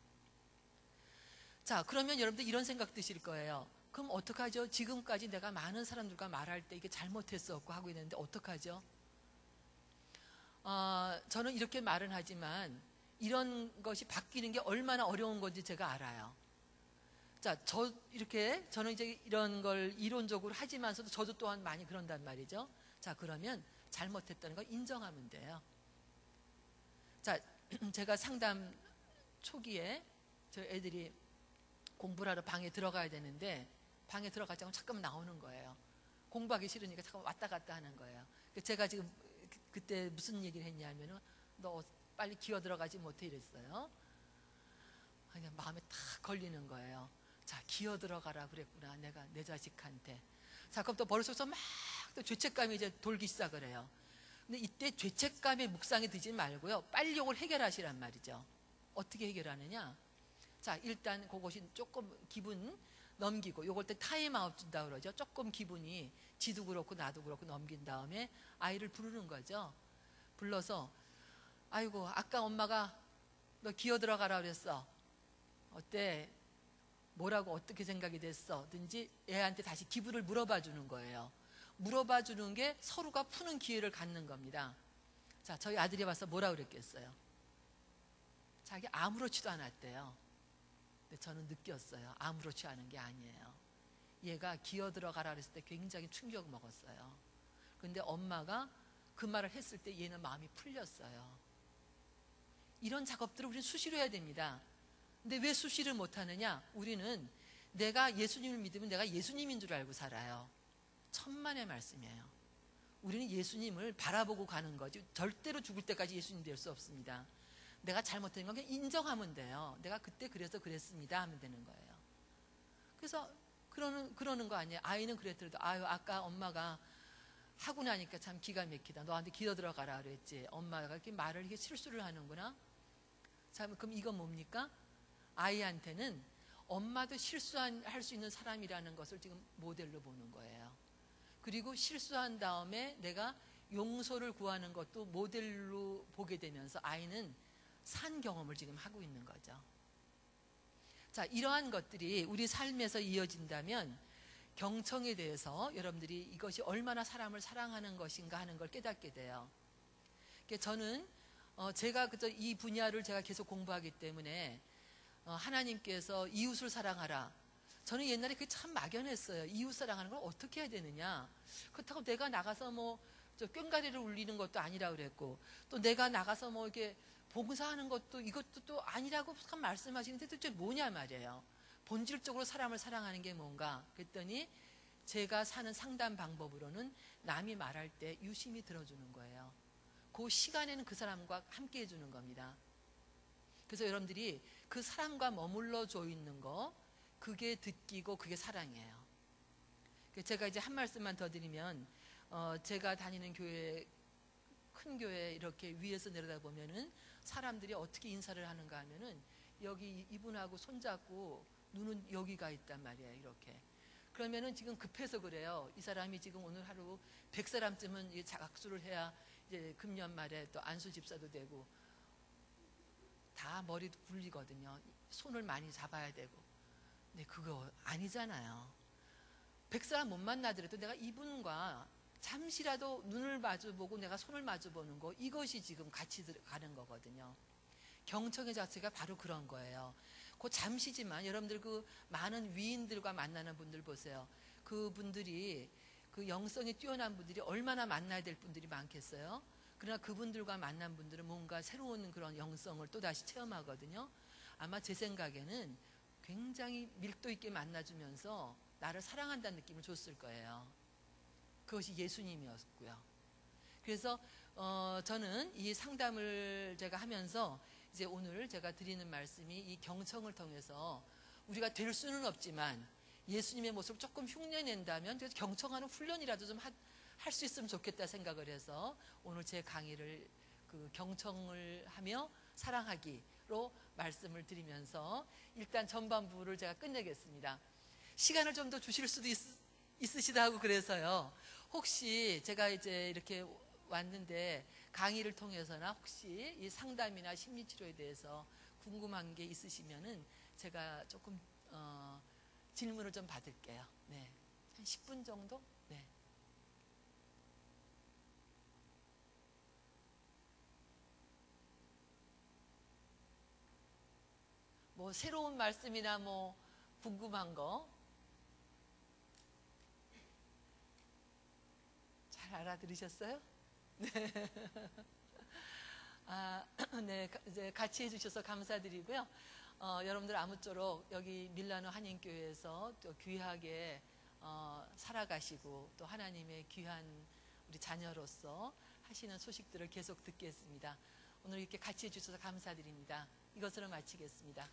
자, 그러면 여러분들 이런 생각 드실 거예요. 그럼 어떡하죠? 지금까지 내가 많은 사람들과 말할 때 이게 잘못했었고 하고 있는데 어떡하죠? 저는 이렇게 말은 하지만 이런 것이 바뀌는 게 얼마나 어려운 건지 제가 알아요. 자, 저는 이제 이런 걸 이론적으로 하지만서도 저도 또한 많이 그런단 말이죠. 자, 그러면 잘못했다는 걸 인정하면 돼요. 자, 제가 상담 초기에 저 애들이 공부를 하러 방에 들어가야 되는데 방에 들어가자고 잠깐 나오는 거예요. 공부하기 싫으니까 잠깐 왔다 갔다 하는 거예요. 제가 지금 그때 무슨 얘기를 했냐면은 너 빨리 기어 들어가지 못해 이랬어요. 그냥 마음에 탁 걸리는 거예요. 자, 기어 들어가라 그랬구나, 내가 내 자식한테. 자, 그럼 또 머릿속에서 막 또 죄책감이 이제 돌기 시작을 해요. 근데 이때 죄책감에 묵상이 들지 말고요, 빨리 이걸 해결하시란 말이죠. 어떻게 해결하느냐? 자, 일단 그것이 조금 기분 넘기고, 요걸 때 타임아웃 준다 그러죠. 조금 기분이 지도 그렇고 나도 그렇고 넘긴 다음에 아이를 부르는 거죠. 불러서, 아이고, 아까 엄마가 너 기어 들어가라 그랬어. 어때? 뭐라고 어떻게 생각이 됐어? 든지 애한테 다시 기분을 물어봐 주는 거예요. 물어봐 주는 게 서로가 푸는 기회를 갖는 겁니다. 자, 저희 아들이 와서 뭐라 그랬겠어요? 자기 아무렇지도 않았대요. 근데 저는 느꼈어요. 아무렇지 않은 게 아니에요. 얘가 기어 들어가라 그랬을 때 굉장히 충격 먹었어요. 근데 엄마가 그 말을 했을 때 얘는 마음이 풀렸어요. 이런 작업들을 우리는 수시로 해야 됩니다. 근데 왜 수시를 못하느냐? 우리는 내가 예수님을 믿으면 내가 예수님인 줄 알고 살아요. 천만의 말씀이에요. 우리는 예수님을 바라보고 가는 거지 절대로 죽을 때까지 예수님 될 수 없습니다. 내가 잘못된 건 그냥 인정하면 돼요. 내가 그때 그래서 그랬습니다 하면 되는 거예요. 그래서 그러는 거 아니에요. 아이는 그랬더라도, 아유, 아까 엄마가 하고 나니까 참 기가 막히다, 너한테 기어 들어가라 그랬지, 엄마가 이렇게 말을 이렇게 실수를 하는구나. 자, 그럼 이건 뭡니까? 아이한테는 엄마도 실수할 수 있는 사람이라는 것을 지금 모델로 보는 거예요. 그리고 실수한 다음에 내가 용서를 구하는 것도 모델로 보게 되면서 아이는 산 경험을 지금 하고 있는 거죠. 자, 이러한 것들이 우리 삶에서 이어진다면 경청에 대해서 여러분들이 이것이 얼마나 사람을 사랑하는 것인가 하는 걸 깨닫게 돼요. 저는 제가 그저 이 분야를 제가 계속 공부하기 때문에 하나님께서 이웃을 사랑하라. 저는 옛날에 그게 참 막연했어요. 이웃 사랑하는 걸 어떻게 해야 되느냐. 그렇다고 내가 나가서 뭐 저 꽹가리를 울리는 것도 아니라 그랬고, 또 내가 나가서 뭐 이렇게 봉사하는 것도 이것도 또 아니라고 참 말씀하시는데 도대체 뭐냐 말이에요. 본질적으로 사람을 사랑하는 게 뭔가 그랬더니 제가 사는 상담 방법으로는 남이 말할 때 유심히 들어주는 거예요. 그 시간에는 그 사람과 함께 해주는 겁니다. 그래서 여러분들이 그 사람과 머물러 줘 있는 거, 그게 듣기고 그게 사랑이에요. 제가 이제 한 말씀만 더 드리면, 제가 다니는 교회, 큰 교회 이렇게 위에서 내려다보면은 사람들이 어떻게 인사를 하는가 하면은 여기 이분하고 손잡고 눈은 여기가 있단 말이에요. 이렇게. 그러면은 지금 급해서 그래요. 이 사람이 지금 오늘 하루 100사람쯤은 악수를 해야 이제 금년 말에 또 안수 집사도 되고 다 머리도 굴리거든요. 손을 많이 잡아야 되고. 근데 그거 아니잖아요. 100사람 못 만나더라도 내가 이분과 잠시라도 눈을 마주보고 내가 손을 마주보는 거, 이것이 지금 같이 가는 거거든요. 경청의 자체가 바로 그런 거예요. 그 잠시지만 여러분들 그 많은 위인들과 만나는 분들 보세요. 그분들이 그 영성이 뛰어난 분들이 얼마나 만나야 될 분들이 많겠어요. 그러나 그분들과 만난 분들은 뭔가 새로운 그런 영성을 또다시 체험하거든요. 아마 제 생각에는 굉장히 밀도 있게 만나주면서 나를 사랑한다는 느낌을 줬을 거예요. 그것이 예수님이었고요. 그래서 저는 이 상담을 제가 하면서 이제 오늘 제가 드리는 말씀이 이 경청을 통해서 우리가 될 수는 없지만 예수님의 모습을 조금 흉내낸다면 그래서 경청하는 훈련이라도 좀 할 수 있으면 좋겠다 생각을 해서 오늘 제 강의를 그 경청을 하며 사랑하기로 말씀을 드리면서 일단 전반부를 제가 끝내겠습니다. 시간을 좀 더 주실 수도 있으시다 하고 그래서요. 혹시 제가 이제 이렇게 왔는데 강의를 통해서나 혹시 이 상담이나 심리치료에 대해서 궁금한 게 있으시면은 제가 조금 질문을 좀 받을게요. 네. 한 10분 정도? 네. 뭐 새로운 말씀이나 뭐 궁금한 거 잘 알아들으셨어요? 네. 아, 네. 이제 같이 해주셔서 감사드리고요. 여러분들 아무쪼록 여기 밀라노 한인교회에서 또 귀하게 살아가시고 또 하나님의 귀한 우리 자녀로서 하시는 소식들을 계속 듣겠습니다. 오늘 이렇게 같이 해주셔서 감사드립니다. 이것으로 마치겠습니다.